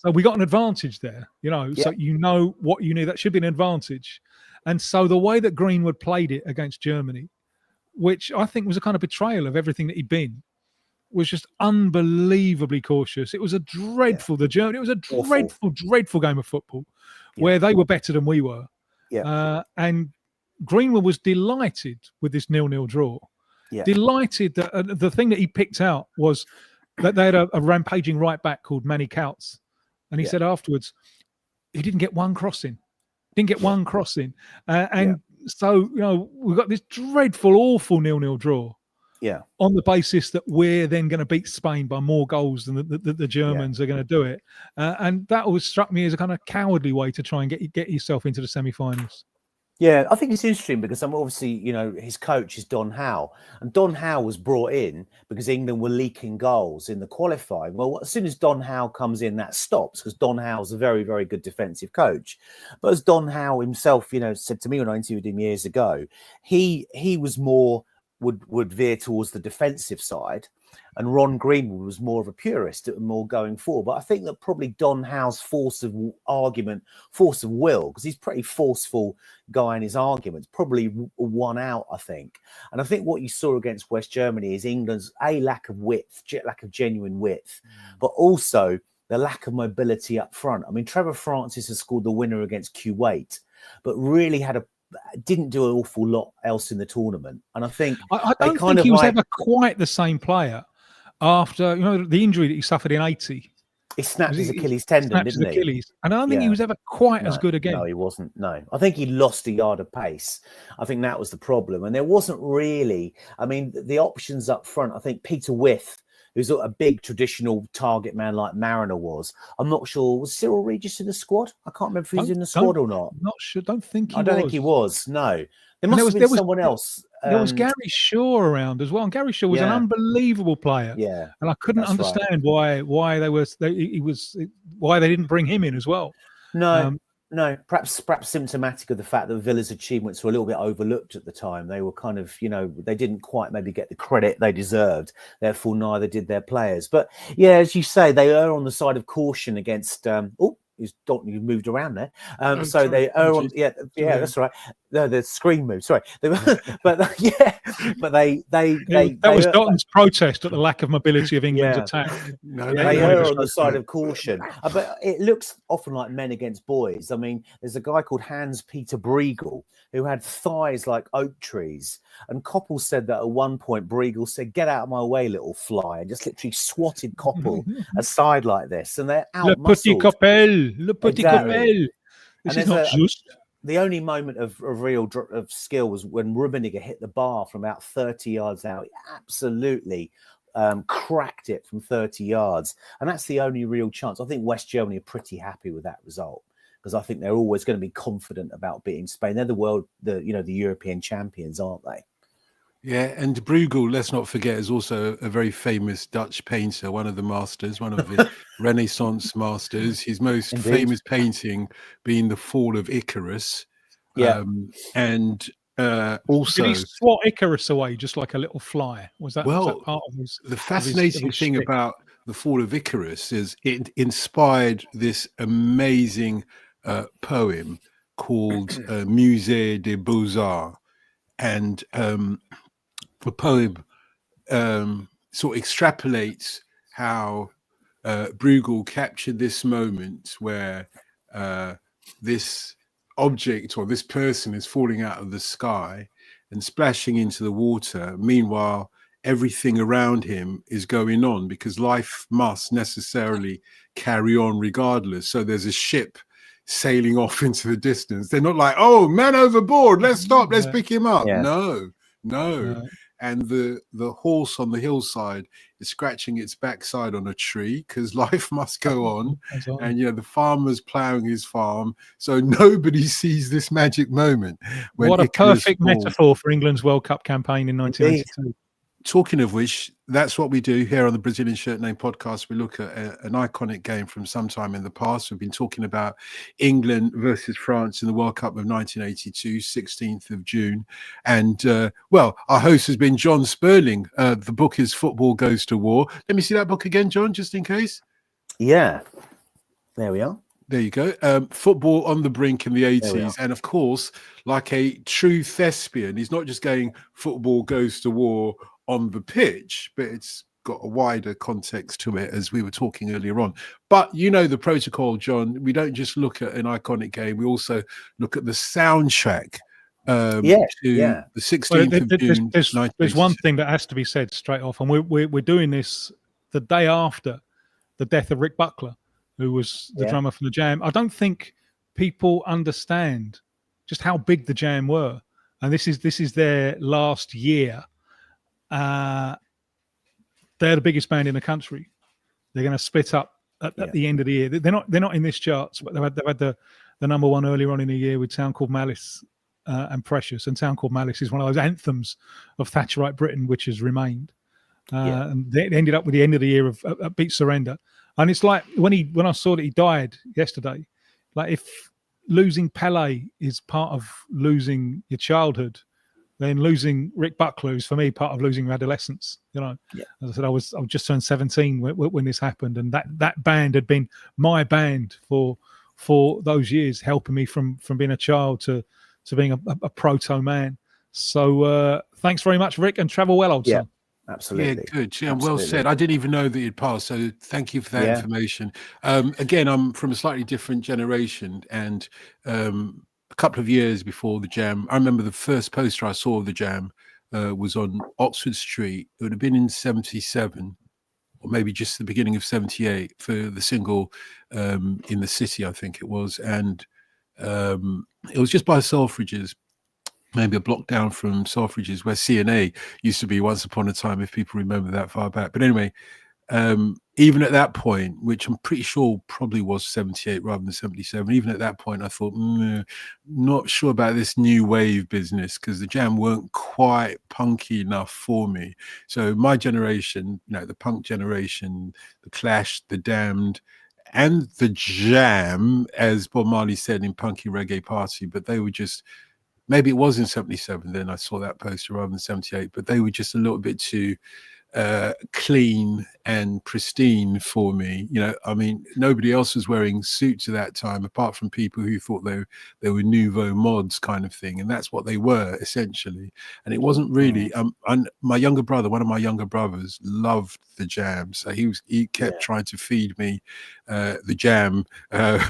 So we got an advantage there, you know. So you know what you need. That should be an advantage. And so the way that Greenwood played it against Germany, which I think was a kind of betrayal of everything that he'd been, was just unbelievably cautious. It was a dreadful, it was a dreadful game of football where they were better than we were. And Greenwood was delighted with this 0-0 draw. Delighted that the thing that he picked out was that they had a rampaging right back called Manny Coutts. And he said afterwards, he didn't get one crossing. And so, you know, we've got this dreadful, awful 0-0 draw. On the basis that we're then going to beat Spain by more goals than the Germans are going to do it. And that always struck me as a kind of cowardly way to try and get yourself into the semi-finals. Yeah, I think it's interesting because I'm obviously, you know, his coach is Don Howe, and Don Howe was brought in because England were leaking goals in the qualifying. Well, as soon as Don Howe comes in, that stops because Don Howe's a very, very good defensive coach. But as Don Howe himself, you know, said to me when I interviewed him years ago, he was more would veer towards the defensive side, and Ron Greenwood was more of a purist, more going forward. But I think that probably Don Howe's force of argument, force of will, because he's a pretty forceful guy in his arguments, probably won out, I think. And I think what you saw against West Germany is England's lack of width, lack of genuine width, but also the lack of mobility up front. I mean, Trevor Francis has scored the winner against Kuwait, but really didn't do an awful lot else in the tournament. And I think I don't think he was ever quite the same player after the injury that he suffered in 80. He snapped his Achilles tendon, didn't he? Achilles. And I don't think he was ever quite as good again. No, he wasn't. No, I think he lost a yard of pace. I think that was the problem. And there wasn't really, I mean, the options up front, I think Peter Wyth, who's a big traditional target man like Mariner was. I'm not sure. Was Cyril Regis in the squad? I can't remember if he's in the squad or not. Not sure. Don't think he was. I don't think he was. No. There must have been someone else. There was Gary Shaw around as well. And Gary Shaw was an unbelievable player. Yeah. And I couldn't understand why they didn't bring him in as well. No, perhaps symptomatic of the fact that Villa's achievements were a little bit overlooked at the time. They were kind of, they didn't quite maybe get the credit they deserved. Therefore, neither did their players. But yeah, as you say, they err on the side of caution against. You moved around there. They err on. Yeah, that's right. No, the screen moved. Sorry, but they that was Dotun's protest at the lack of mobility of England's attack. They err on the side of caution. But it looks often like men against boys. I mean, there's a guy called Hans-Peter Briegel who had thighs like oak trees, and Koppel said that at one point Briegel said, "Get out of my way, little fly," and just literally swatted Koppel aside like this, and they're out muscled. Le petit Koppel. This is not just. The only moment of real skill was when Rummenigge hit the bar from about 30 yards out. He absolutely cracked it from 30 yards. And that's the only real chance. I think West Germany are pretty happy with that result, because I think they're always going to be confident about beating Spain. They're the European champions, aren't they? Yeah, and Bruegel, let's not forget, is also a very famous Dutch painter, one of the masters, one of the Renaissance masters. His most famous painting being The Fall of Icarus. Yeah. Also, did he swat Icarus away just like a little fly? Was that part of his? The fascinating thing about The Fall of Icarus is it inspired this amazing poem called Musée des Beaux-Arts. And the poem sort of extrapolates how Bruegel captured this moment where this object or this person is falling out of the sky and splashing into the water. Meanwhile, everything around him is going on because life must necessarily carry on regardless. So there's a ship sailing off into the distance. They're not like, "Oh, man overboard, let's stop, let's pick him up." No. And the horse on the hillside is scratching its backside on a tree because life must go on. And the farmer's ploughing his farm, so nobody sees this magic moment. What a perfect metaphor for England's World Cup campaign in 1982. Talking of which, that's what we do here on the Brazilian Shirt Name podcast. We look at an iconic game from some time in the past. We've been talking about England versus France in the World Cup of 1982, 16th of June. And, our host has been Jon Spurling. The book is Football Goes to War. Let me see that book again, John, just in case. Yeah. There we are. There you go. Football on the brink in the 80s. And of course, like a true thespian, he's not just going football goes to war on the pitch, but it's got a wider context to it, as we were talking earlier on. But the protocol, John, we don't just look at an iconic game, we also look at the soundtrack to the 16th of June. There's one thing that has to be said straight off, and we're doing this the day after the death of Rick Buckler, who was the drummer for the Jam. I don't think people understand just how big the Jam were. And this is their last year. They're the biggest band in the country. They're going to split up at the end of the year. They're not in this charts, but they've had the number one earlier on in the year with Town Called Malice and Precious. And Town Called Malice is one of those anthems of Thatcherite Britain which has remained. And they ended up with the end of the year of Beat Surrender. And it's like when I saw that he died yesterday, like if losing Pele is part of losing your childhood, then losing Rick Buckler is for me part of losing your adolescence. As I said, I was just turned 17 when this happened, and that band had been my band for those years, helping me from being a child to being a proto man. So thanks very much, Rick, and travel well, old son. Absolutely. Yeah, good. Yeah, well said. I didn't even know that he'd passed, so thank you for that information. Again, I'm from a slightly different generation, and a couple of years before the Jam. I remember the first poster I saw of the Jam was on Oxford Street. It would have been in 77, or maybe just the beginning of 78 for the single In the City, I think it was. And it was just by Selfridges, maybe a block down from Selfridges, where C&A used to be once upon a time, if people remember that far back. But anyway, even at that point, which I'm pretty sure probably was 78 rather than 77, even at that point, I thought, not sure about this new wave business, because the Jam weren't quite punky enough for me. So my generation, the punk generation, the Clash, the Damned, and the Jam, as Bob Marley said in Punky Reggae Party, but they were just, maybe it was in 77 then I saw that poster rather than 78, but they were just a little bit too clean and pristine for me. I mean, nobody else was wearing suits at that time apart from people who thought they were nouveau mods kind of thing, and that's what they were essentially. And it wasn't really my younger brother, one of my younger brothers, loved the Jam, so he kept trying to feed me the Jam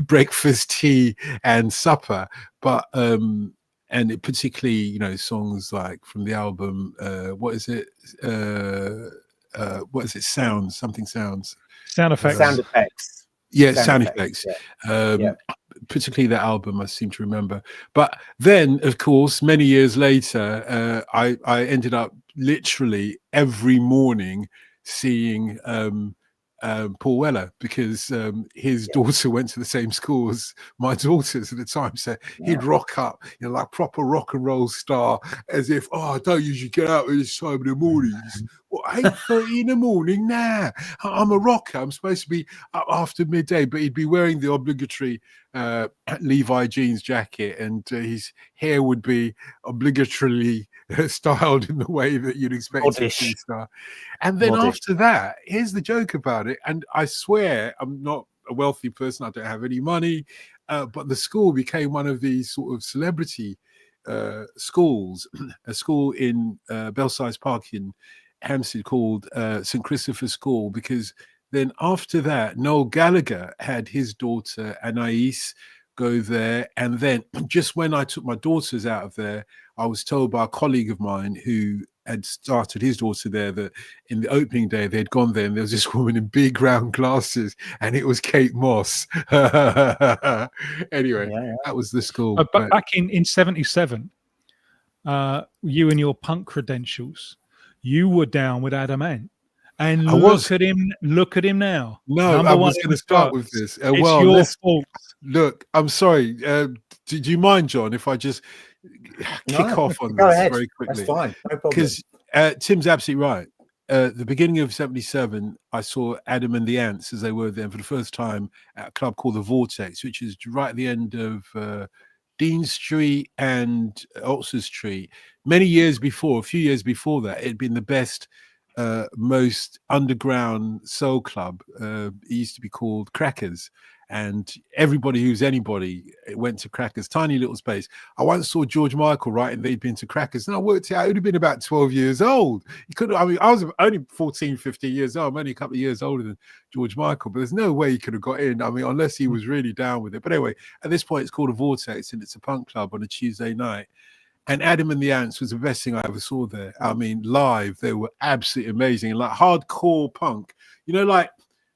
breakfast, tea and supper. But and it particularly, songs like from the album, what is it? Sounds. Sound effects. Sound effects. Yeah, sound effects. Particularly that album, I seem to remember. But then, of course, many years later, I ended up literally every morning seeing Paul Weller, because his daughter went to the same school as my daughters at the time, so he'd rock up, like proper rock and roll star, as if, I don't usually get out at this time in the mornings. What, 8:30 in the morning? Nah, I'm a rocker. I'm supposed to be up after midday. But he'd be wearing the obligatory Levi jeans jacket, and his hair would be obligatorily styled in the way that you'd expect it to be styled. And then after that, here's the joke about it. And I swear I'm not a wealthy person. I don't have any money. But the school became one of these sort of celebrity schools. A school in Belsize Park in Hampstead called St. Christopher's School, because then after that, Noel Gallagher had his daughter Anais go there. And then just when I took my daughters out of there, I was told by a colleague of mine who had started his daughter there that in the opening day they'd gone there and there was this woman in big round glasses, and it was Kate Moss. Anyway, that was the school. But back in 77, you and your punk credentials, you were down with Adam Ant. And look at him now. No, I was going to start with this. It's your fault. Look, I'm sorry. Do you mind, John, if I just kick off on this very quickly? That's fine. No problem. Because Tim's absolutely right. The beginning of 77, I saw Adam and the Ants, as they were then, for the first time at a club called the Vortex, which is right at the end of Dean Street and Oxford Street. Many years before, a few years before that, it had been the best, most underground soul club. It used to be called Crackers, and everybody who's anybody went to Crackers. Tiny little space. I once saw George Michael writing they'd been to Crackers, and I worked it out. It would have been about 12 years old. He could. I mean, I was only 14, 15 years old. I'm only a couple of years older than George Michael, but there's no way he could have got in. I mean, unless he was really down with it. But anyway, at this point, it's called a Vortex, and it's a punk club on a Tuesday night. And Adam and the Ants was the best thing I ever saw there. I mean, live, they were absolutely amazing. Like hardcore punk, like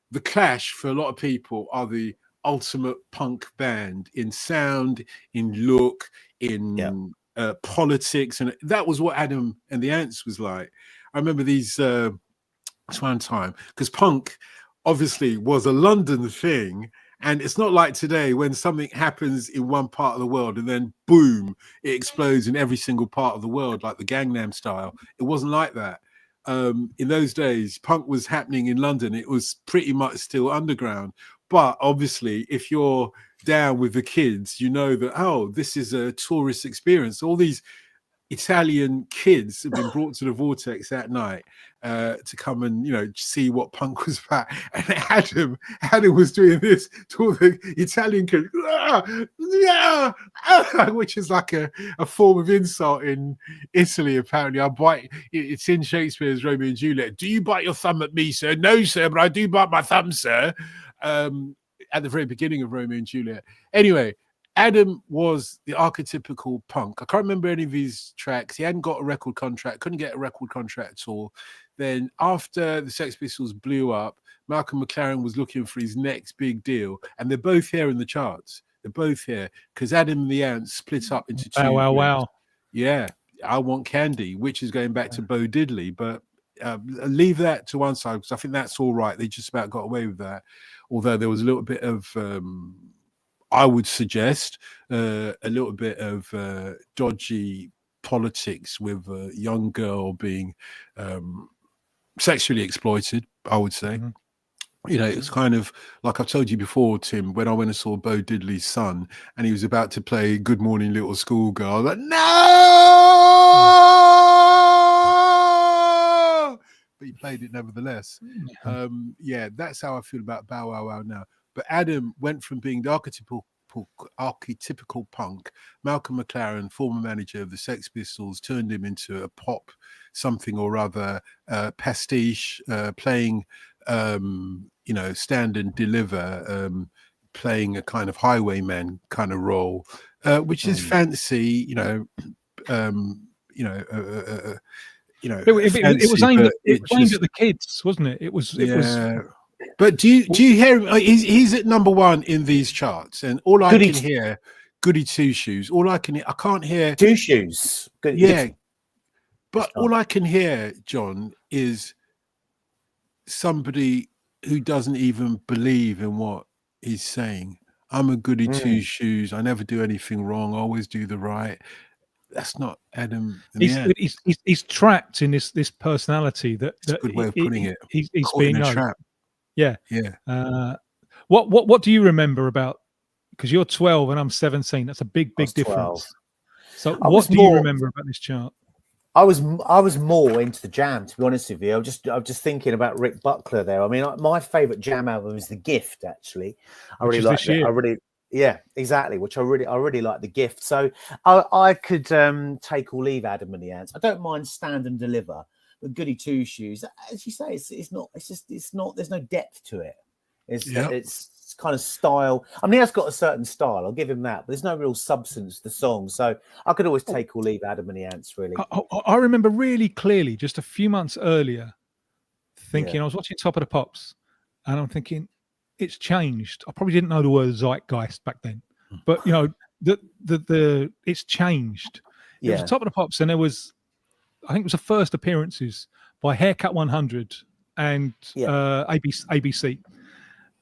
the Clash for a lot of people are the ultimate punk band in sound, in look, in politics. And that was what Adam and the Ants was like. I remember these one time, because punk obviously was a London thing. And it's not like today when something happens in one part of the world and then boom, it explodes in every single part of the world, like the Gangnam Style. It wasn't like that. In those days, punk was happening in London. It was pretty much still underground. But obviously, if you're down with the kids, you know that, this is a tourist experience. All these Italian kids have been brought to the Vortex that night to come and see what punk was about. And Adam was doing this to all the Italian kids, which is like a form of insult in Italy. Apparently, it's in Shakespeare's Romeo and Juliet. Do you bite your thumb at me, sir? No, sir, but I do bite my thumb, sir. At the very beginning of Romeo and Juliet. Anyway. Adam was the archetypical punk. I can't remember any of his tracks. He hadn't got a record contract, couldn't get a record contract at all. Then after the Sex Pistols blew up, Malcolm McLaren was looking for his next big deal. And they're both here in the charts. They're both here because Adam and the Ants split up into two. Wow. Yeah, I Want Candy, which is going back to Bo Diddley. But leave that to one side because I think that's all right. They just about got away with that. Although there was a little bit of... I would suggest a little bit of dodgy politics with a young girl being sexually exploited, I would say. Mm-hmm. You know, it's kind of like I've told you before, Tim, when I went and saw Bo Diddley's son and he was about to play Good Morning Little Schoolgirl, I was like, no! But he played it nevertheless. Yeah, that's how I feel about Bow Wow Wow now. But Adam went from being the archetypical punk. Malcolm McLaren, former manager of the Sex Pistols, turned him into a pop something or other, pastiche, playing, stand and deliver, playing a kind of highwayman kind of role, which is fancy, it was aimed at the kids, wasn't it? It was. But do you hear him? He's at number one in these charts, and all I can hear, Goody Two Shoes. All I can hear, I can't hear Two Shoes. But all I can hear, John, is somebody who doesn't even believe in what he's saying. I'm a goody two shoes. I never do anything wrong. I always do the right. That's not Adam. He's trapped in this personality that's a good way of putting it. He's being in a trap. Yeah. What do you remember about? Because you're 12 and I'm 17. That's a big difference. 12. So what do you remember about this chart? I was more into the Jam, to be honest with you. I'm just thinking about Rick Buckler there. I mean, my favourite Jam album is The Gift. Actually, I really like it. Yeah, exactly. Which I really like The Gift. So I could take or leave Adam and the Ants. I don't mind Stand and Deliver. But Goody Two Shoes, as you say, it's not. There's no depth to it. It's kind of style. I mean, he has got a certain style. I'll give him that. But there's no real substance to the song. So I could always take or leave Adam and the Ants. Really, I remember really clearly just a few months earlier, thinking I was watching Top of the Pops, and I'm thinking it's changed. I probably didn't know the word zeitgeist back then, but the it's changed. It was Top of the Pops, and there was. I think it was the first appearances by Haircut 100 and ABC.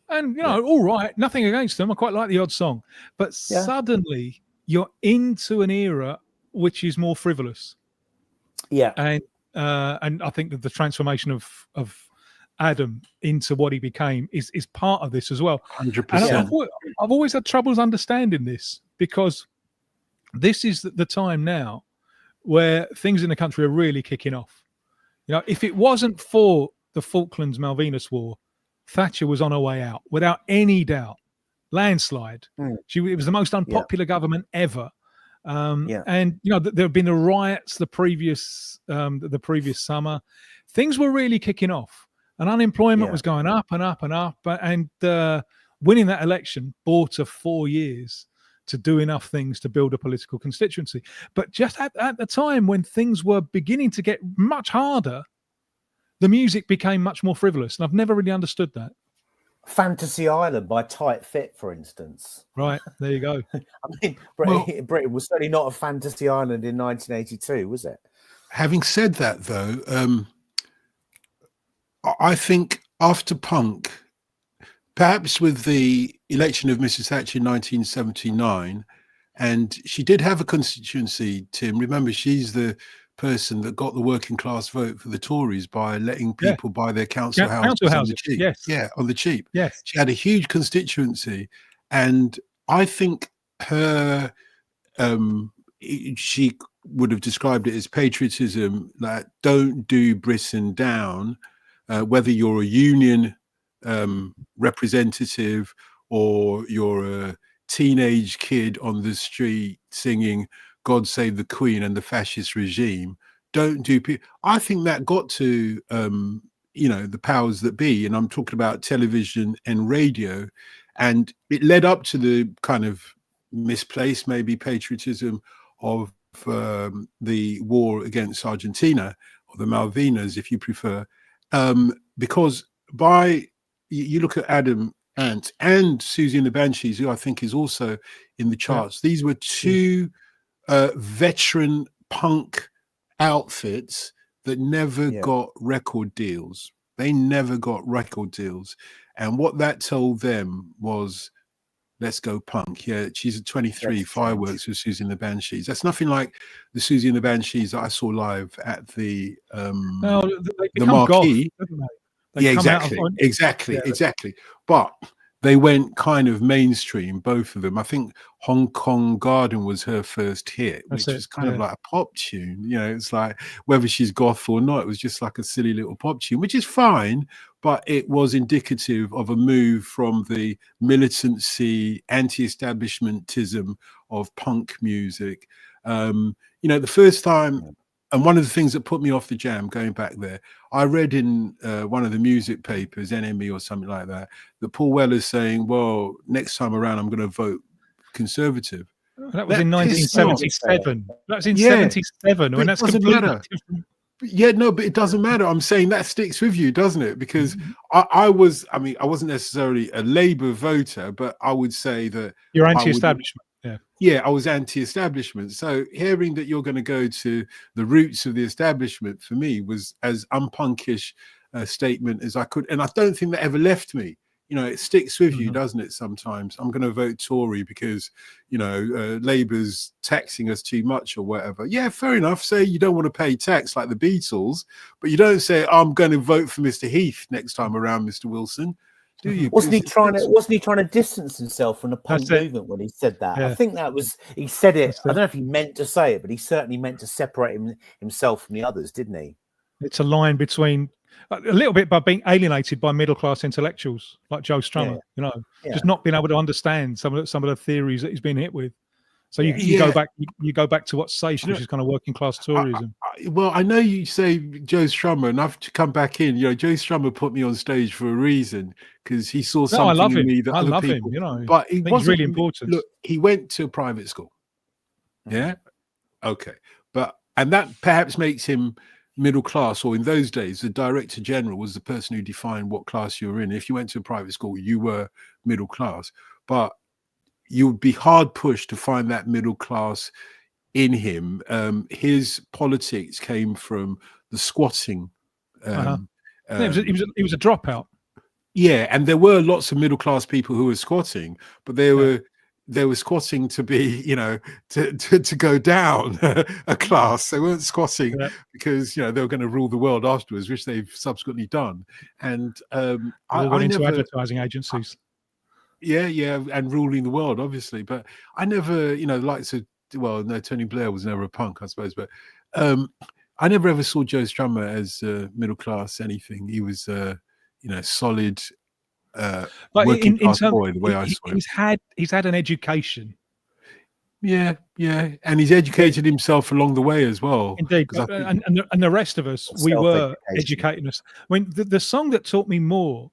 And, all right, nothing against them. I quite like the odd song. But suddenly you're into an era which is more frivolous. Yeah. And I think that the transformation of Adam into what he became is part of this as well. 100%. And I've always had troubles understanding this because this is the time now where things in the country are really kicking off. If it wasn't for the Falklands Malvinas War, Thatcher was on her way out without any doubt. Landslide. It was the most unpopular government ever. And there have been the riots the previous summer. Things were really kicking off, and unemployment was going up and up and up. And winning that election bought her 4 years to do enough things to build a political constituency. But just at the time when things were beginning to get much harder, the music became much more frivolous. And I've never really understood that. Fantasy Island by Tight Fit, for instance. Right, there you go. I mean, Britain was certainly not a fantasy island in 1982, was it? Having said that, though, I think after punk, perhaps with the election of Mrs. Thatcher in 1979, and she did have a constituency, Tim. Remember, she's the person that got the working class vote for the Tories by letting people buy their council houses on the cheap. Yes. Yeah, on the cheap. Yes. She had a huge constituency, and I think her she would have described it as patriotism, like don't do Britain down, whether you're a union representative or you're a teenage kid on the street singing God Save the Queen and the fascist regime. Don't do. I think that got to the powers that be, and I'm talking about television and radio, and it led up to the kind of misplaced, maybe patriotism of the war against Argentina, or the Malvinas, if you prefer, because you look at Adam Ant and Susie and the Banshees, who I think is also in the charts. These were two veteran punk outfits that never got record deals. They never got record deals. And what that told them was, let's go punk. Yeah, she's at 23, fireworks with Susie and the Banshees. That's nothing like the Susie and the Banshees that I saw live at the Marquee. Goth, they yeah, exactly. But they went kind of mainstream, both of them. I think Hong Kong Garden was her first hit, which is kind of like a pop tune. You know, it's like whether she's goth or not, it was just like a silly little pop tune, which is fine, but it was indicative of a move from the militancy, anti-establishmentism of punk music. You know, the first time, and one of the things that put me off the Jam, going back there, I read in one of the music papers, NME or something like that Paul Weller's saying, well, next time around, I'm going to vote Conservative. That was in 1977. That was in 77. When that's completely different. Yeah, no, but it doesn't matter. I'm saying that sticks with you, doesn't it? Because I wasn't necessarily a Labour voter, but I would say that you're anti-establishment. Yeah, I was anti-establishment. So hearing that you're going to go to the roots of the establishment for me was as unpunkish a statement as I could. And I don't think that ever left me. You know, it sticks with you, doesn't it? Sometimes I'm going to vote Tory because, you know, Labour's taxing us too much or whatever. Yeah, fair enough. Say you don't want to pay tax like the Beatles, but you don't say, I'm going to vote for Mr. Heath next time around, Mr. Wilson. Do you? Wasn't he trying to distance himself from the punk movement when he said that? I think that was, he said it. I don't know if he meant to say it, but he certainly meant to separate himself from the others, didn't he? It's a line between a little bit by being alienated by middle class intellectuals like Joe Strummer, you know, just not being able to understand some of the theories that he's been hit with. So you go back to what's safe, which is kind of working class tourism. Well, I know you say Joe Strummer, and I've to come back in. You know, Joe Strummer put me on stage for a reason, because he saw something in me that other people. Him, you know, but he wasn't really important. Look, he went to a private school. Yeah, okay, and that perhaps makes him middle class, or in those days, the director general was the person who defined what class you were in. If you went to a private school, you were middle class, but you would be hard pushed to find that middle class in him. His politics came from the squatting. He was a dropout. Yeah, and there were lots of middle class people who were squatting, but they were squatting to be, you know, to go down a class. They weren't squatting because, you know, they were going to rule the world afterwards, which they've subsequently done. And I went into advertising agencies. Yeah, and ruling the world, obviously. But I never, you know, Tony Blair was never a punk, I suppose. But I never ever saw Joe Strummer as middle class anything. He was, you know, solid working class boy, the way I saw him. He's had an education. Yeah, and he's educated himself along the way as well. Indeed, and the rest of us, we were educating us. I mean, the song that taught me more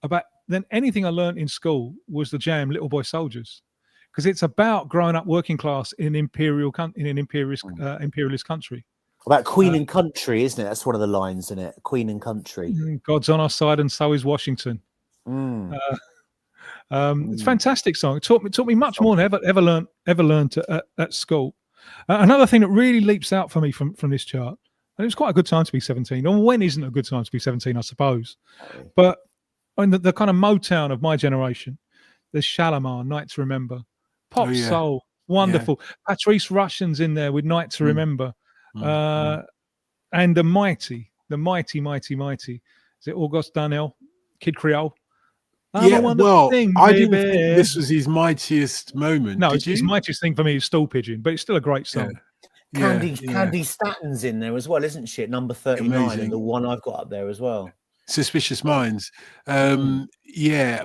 about than anything I learned in school was the Jam "Little Boy Soldiers," because it's about growing up working class in an imperialist country. About Queen and country, isn't it? That's one of the lines in it. Queen and country. God's on our side, and so is Washington. It's a fantastic song. It taught me much more than ever learned at school. Another thing that really leaps out for me from this chart, and it was quite a good time to be 17. Or when isn't a good time to be 17, I suppose. But in the kind of Motown of my generation, there's Shalimar, Night to Remember, pop soul, wonderful. Patrice Rushen's in there with Night to Remember, and the mighty. Is it Auguste Darnell, Kid Creole? I didn't think this was his mightiest moment. No, his mightiest thing for me is Stool Pigeon, but it's still a great song. Candy Statton's in there as well, isn't she? At number 39, and the one I've got up there as well. Suspicious Minds. I'm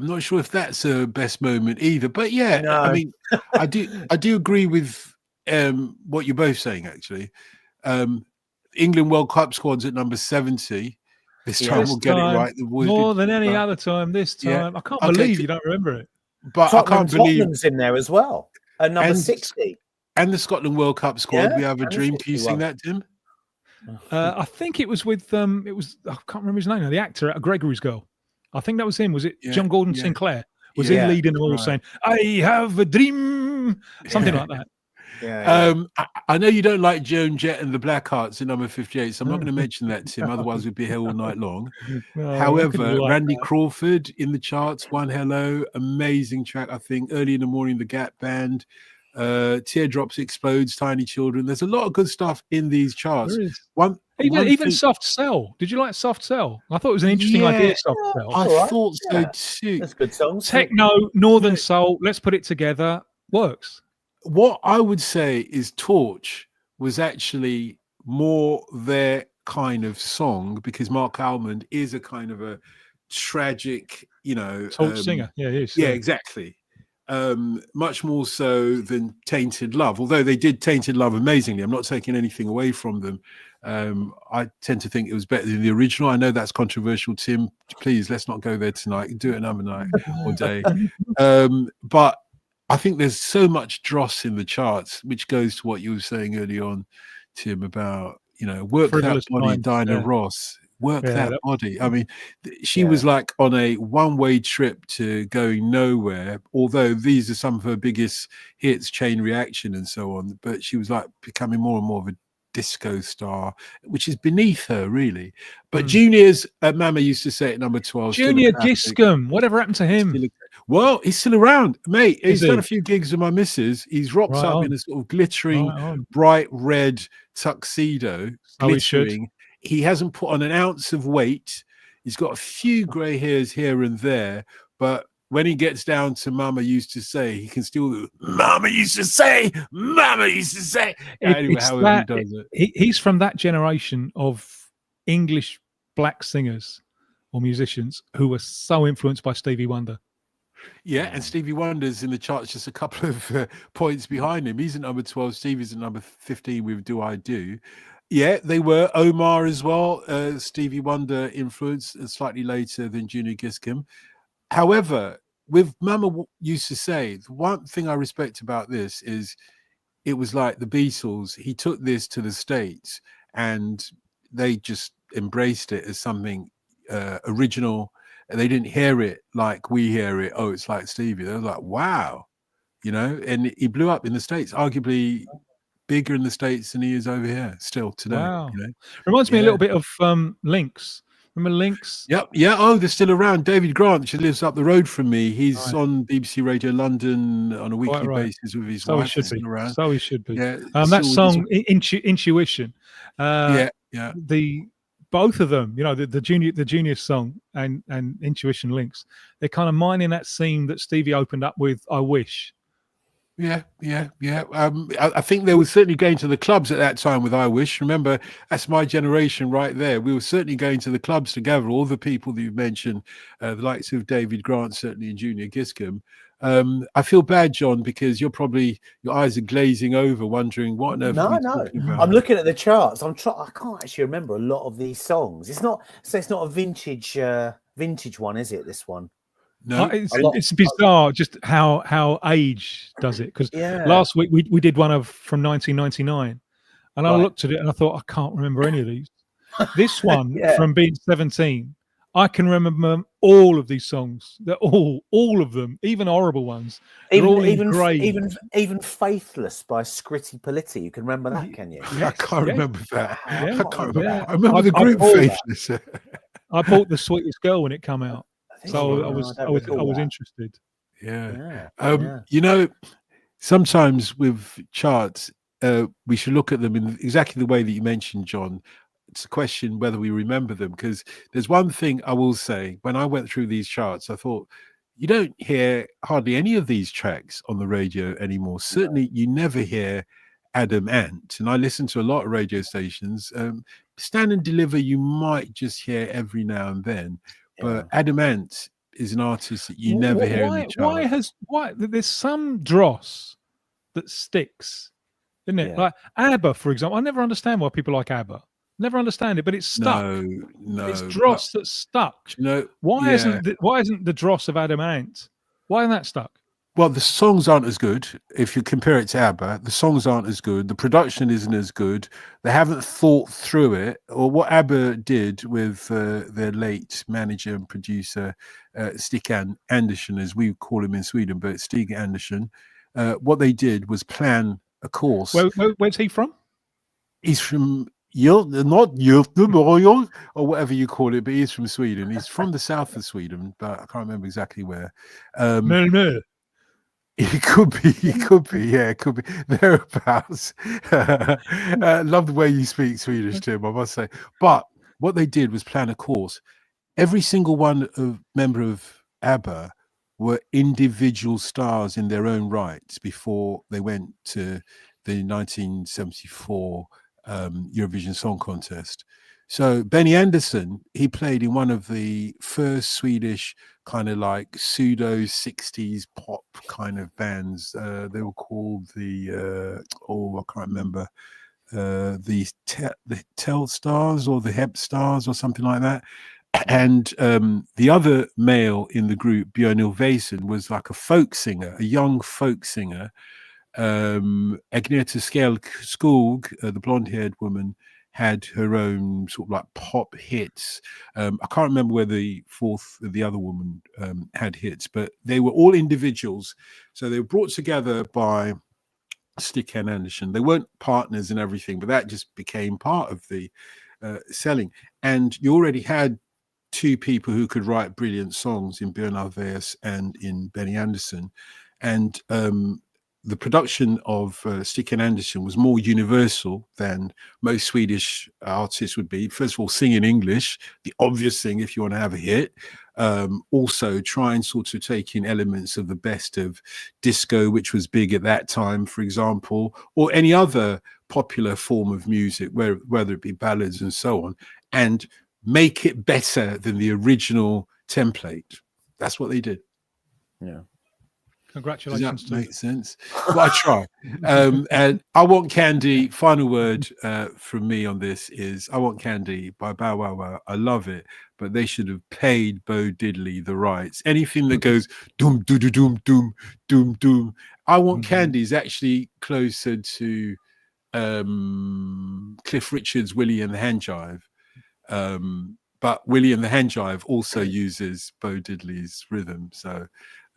not sure if that's a best moment either, but I mean, I do agree with what you're both saying, actually. England World Cup squad's at number 70. This time we'll get it right. More than any other time this time. I can't believe you don't remember it. But I can't believe Tottenham's in there as well. number 60. And the Scotland World Cup squad. We have a dream. Can you sing that, Tim? I think it was with I can't remember his name now. The actor, Gregory's Girl. I think that was him. Was it John Gordon Sinclair? Was he leading them all saying, "I have a dream," something like that? I know you don't like Joan Jett and the Blackhearts in number 58, so I'm not going to mention that, Tim. Otherwise, we'd be here all night long. However, Randy Crawford in the charts, One Hello, amazing track. I think Early in the Morning, the Gap Band, Teardrops Explodes, Tiny Children. There's a lot of good stuff in these charts. Even Soft Cell. Did you like Soft Cell? I thought it was an interesting idea. Soft Cell. I thought so too. That's good songs. Techno, Northern Soul. Let's put it together. Works. What I would say is Torch was actually more their kind of song, because Mark Almond is a kind of a tragic, Torch singer. Yeah, he is. Yeah, exactly. Much more so than Tainted Love, although they did Tainted Love amazingly. I'm not taking anything away from them. I tend to think it was better than the original. I know that's controversial, Tim. Please, let's not go there tonight. Do it another night or day. But I think there's so much dross in the charts, which goes to what you were saying early on, Tim, about, Work That Body, Dinah Ross. Work that body. I mean, she was like on a one-way trip to going nowhere, although these are some of her biggest hits, Chain Reaction and so on. But she was like becoming more and more of a disco star, which is beneath her, really. But Junior's, Mama used to say at number 12. Junior Giscombe, whatever happened to him? Well, he's still around, mate. He's done a few gigs with my missus. He's rocked up in a sort of glittering, bright red tuxedo, glittering. He hasn't put on an ounce of weight. He's got a few grey hairs here and there, but when he gets down to Mama used to say, he can still do, Mama used to say, Mama used to say. Anyway, however he does it. He's from that generation of English black singers or musicians who were so influenced by Stevie Wonder. Yeah, and Stevie Wonder's in the charts just a couple of points behind him. He's at number 12. Stevie's at number 15 with Do I Do. Yeah, they were. Omar as well. Stevie Wonder influence slightly later than Junior Giscombe. However, with Mama used to say, the one thing I respect about this is it was like the Beatles. He took this to the States and they just embraced it as something original. They didn't hear it like we hear it. Oh, it's like Stevie. They were like, wow, and he blew up in the States, arguably bigger in the States than he is over here still today. Wow. Reminds me a little bit of Lynx. Remember Lynx? Yep. Yeah. Oh, they're still around. David Grant, who lives up the road from me. He's on BBC Radio London on a weekly basis with his wife. He should be. Around. So he should be. Yeah, that song, Intuition. Yeah. Both of them, the junior song and Intuition Lynx, they're kind of mining that scene that Stevie opened up with I Wish. Yeah. I think they were certainly going to the clubs at that time with I Wish. Remember, that's my generation right there. We were certainly going to the clubs together, all the people that you've mentioned, the likes of David Grant, certainly, and Junior Giscombe. I feel bad, John, because your eyes are glazing over, wondering what on earth are we talking about? I'm looking at the charts. I can't actually remember a lot of these songs. It's not a vintage one, is it? This one? No, it's bizarre just how age does it. Because last week we did one from 1999, and I looked at it and I thought I can't remember any of these. This one from being 17. I can remember all of these songs. They're all of them, even horrible ones. Even Faithless by Scritti Politti. You can remember that, can you? Yeah, I can't remember that. I can't remember. I remember the group Faithless. I bought The Sweetest Girl when it came out, so I was interested. Yeah. Sometimes with charts, we should look at them in exactly the way that you mentioned, John. It's a question whether we remember them, because there's one thing I will say. When I went through these charts, I thought, you don't hear hardly any of these tracks on the radio anymore. Certainly you never hear Adam Ant, and I listen to a lot of radio stations. Stand and Deliver you might just hear every now and then, but Adam Ant is an artist that you never hear in the charts. Why there's some dross that sticks, isn't it? Like ABBA, for example. I never understand why people like ABBA. Never understand it, but it's stuck. No, it's dross that's stuck. Why isn't the dross of Adam Ant? Why isn't that stuck? Well, the songs aren't as good. If you compare it to ABBA, the songs aren't as good. The production isn't as good. They haven't thought through it. Or what ABBA did with their late manager and producer, Stig Andersson, as we call him in Sweden, but Stig Andersson, what they did was plan a course. Where's he from? He's from not Göteborg or whatever you call it, but he's from Sweden. He's from the south of Sweden, but I can't remember exactly where. No. It could be, yeah, it could be thereabouts. Love the way you speak Swedish, Tim, I must say. But what they did was plan a course. Every single member of ABBA were individual stars in their own rights before they went to the 1974 Eurovision Song Contest. So Benny Andersson, he played in one of the first Swedish kind of like pseudo 60s pop kind of bands. They were called I can't remember, the Telstars or the Hep Stars or something like that. And the other male in the group, Björn Ulvason, was like a folk singer, a young folk singer. Agneta Skog, the blonde-haired woman, had her own sort of like pop hits. I can't remember where the other woman had hits, but they were all individuals. So they were brought together by Stig Andersson. They weren't partners and everything, but that just became part of the selling. And you already had two people who could write brilliant songs in Björn Ulvaeus and in Benny Andersson. And the production of Stig Andersson was more universal than most Swedish artists would be. First of all, sing in English, the obvious thing if you want to have a hit. Also, try and sort of take in elements of the best of disco, which was big at that time, for example, or any other popular form of music, whether it be ballads and so on, and make it better than the original template. That's what they did. Yeah. Congratulations. Does that make sense? Well, I try. And I Want Candy, final word from me on this is I Want Candy by Bow Wow Wow. I love it, but they should have paid Bo Diddley the rights. Anything that goes doom, doom, doom, doom, doom, doom. I Want Candy is actually closer to Cliff Richard's Willie and the Hand Jive. But Willie and the Hand Jive also uses Bo Diddley's rhythm. So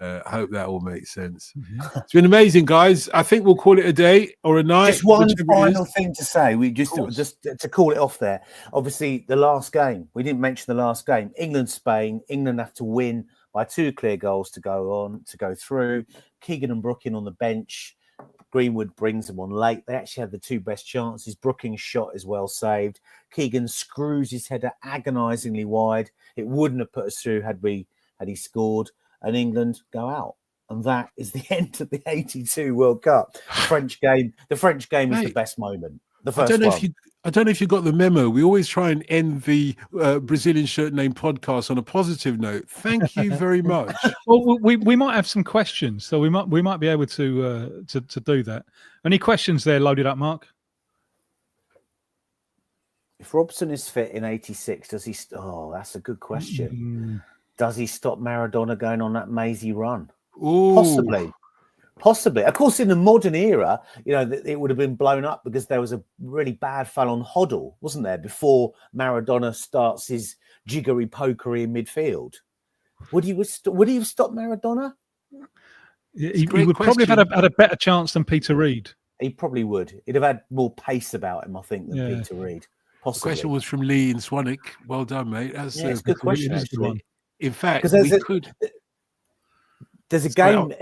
I hope that all makes sense. It's been amazing, guys. I think we'll call it a day or a night. Just one final thing to say. We just to call it off there. Obviously, the last game. We didn't mention the last game. England-Spain. England have to win by 2 clear goals to go through. Keegan and Brooking on the bench. Greenwood brings them on late. They actually had the 2 best chances. Brooking's shot is well saved. Keegan screws his header agonisingly wide. It wouldn't have put us through had he scored. And England go out. And that is the end of the 82 World Cup. The French game is the best moment. The first one. I don't know if you got the memo. We always try and end the Brazilian Shirt Name podcast on a positive note. Thank you very much. Well, we might have some questions, so we might be able to do that. Any questions there loaded up, Mark? If Robson is fit in 86, does he? Oh, that's a good question. Does he stop Maradona going on that mazy run? Ooh. Possibly. Of course, in the modern era, it would have been blown up because there was a really bad foul on Hoddle, wasn't there, before Maradona starts his jiggery-pokery in midfield. Would he have stopped Maradona? He would probably have had a better chance than Peter Reid. He probably would. He'd have had more pace about him, I think, than Peter Reid. Possibly. The question was from Lee in Swanwick. Well done, mate. That's a good question, actually. In fact, there's a game,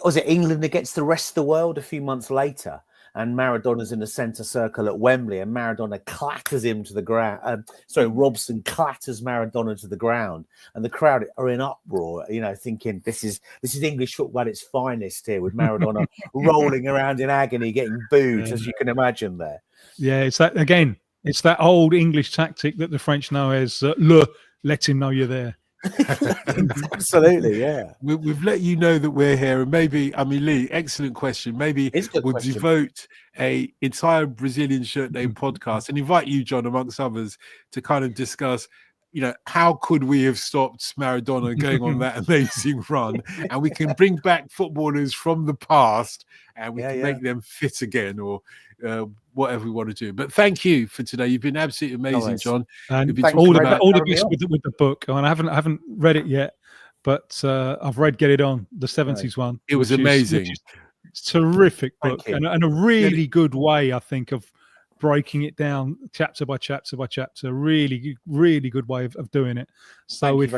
was it England against the rest of the world a few months later, and Maradona's in the centre circle at Wembley, and Maradona clatters him to the ground. Robson clatters Maradona to the ground, and the crowd are in uproar, thinking this is English football at its finest here, with Maradona rolling around in agony, getting booed, as you can imagine there. Yeah, it's that old English tactic that the French know as let him know you're there. Absolutely, yeah. We've let you know that we're here, and Lee, excellent question. Maybe we'll devote a entire Brazilian Shirt Name podcast and invite you, John, amongst others, to kind of discuss how could we have stopped Maradona going on that amazing run? And we can bring back footballers from the past and we can make them fit again, or whatever we want to do. But thank you for today. You've been absolutely amazing, John. And all the best with the book. I mean, I haven't read it yet, but I've read Get It On, the 70s one. It was amazing. It's a terrific book and a really good way, I think, of breaking it down chapter by chapter by chapter. Really, really good way of doing it. So if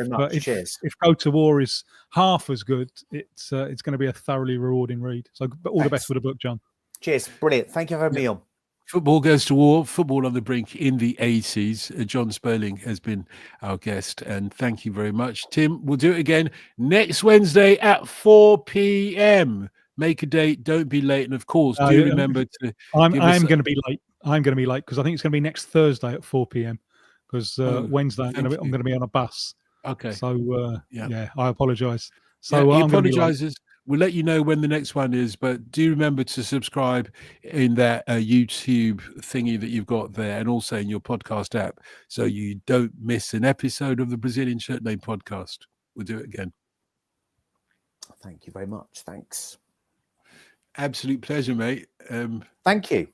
Go to War is half as good, it's going to be a thoroughly rewarding read. So all the best with the book, John. Cheers. Brilliant. Thank you for having me on. Football Goes to War, Football on the Brink in the 80s. Jon Spurling has been our guest, and thank you very much. Tim, we'll do it again next Wednesday at 4 p.m. Make a date, don't be late, and of course, do remember to. I'm going to be late. I'm going to be late because I think it's going to be next Thursday at 4 p.m. because Wednesday I'm going to be on a bus. Okay. So I apologise. So he apologises. We'll let you know when the next one is, but do remember to subscribe in that YouTube thingy that you've got there, and also in your podcast app, so you don't miss an episode of the Brazilian Shirt Name podcast. We'll do it again. Thank you very much. Thanks. Absolute pleasure, mate. Thank you.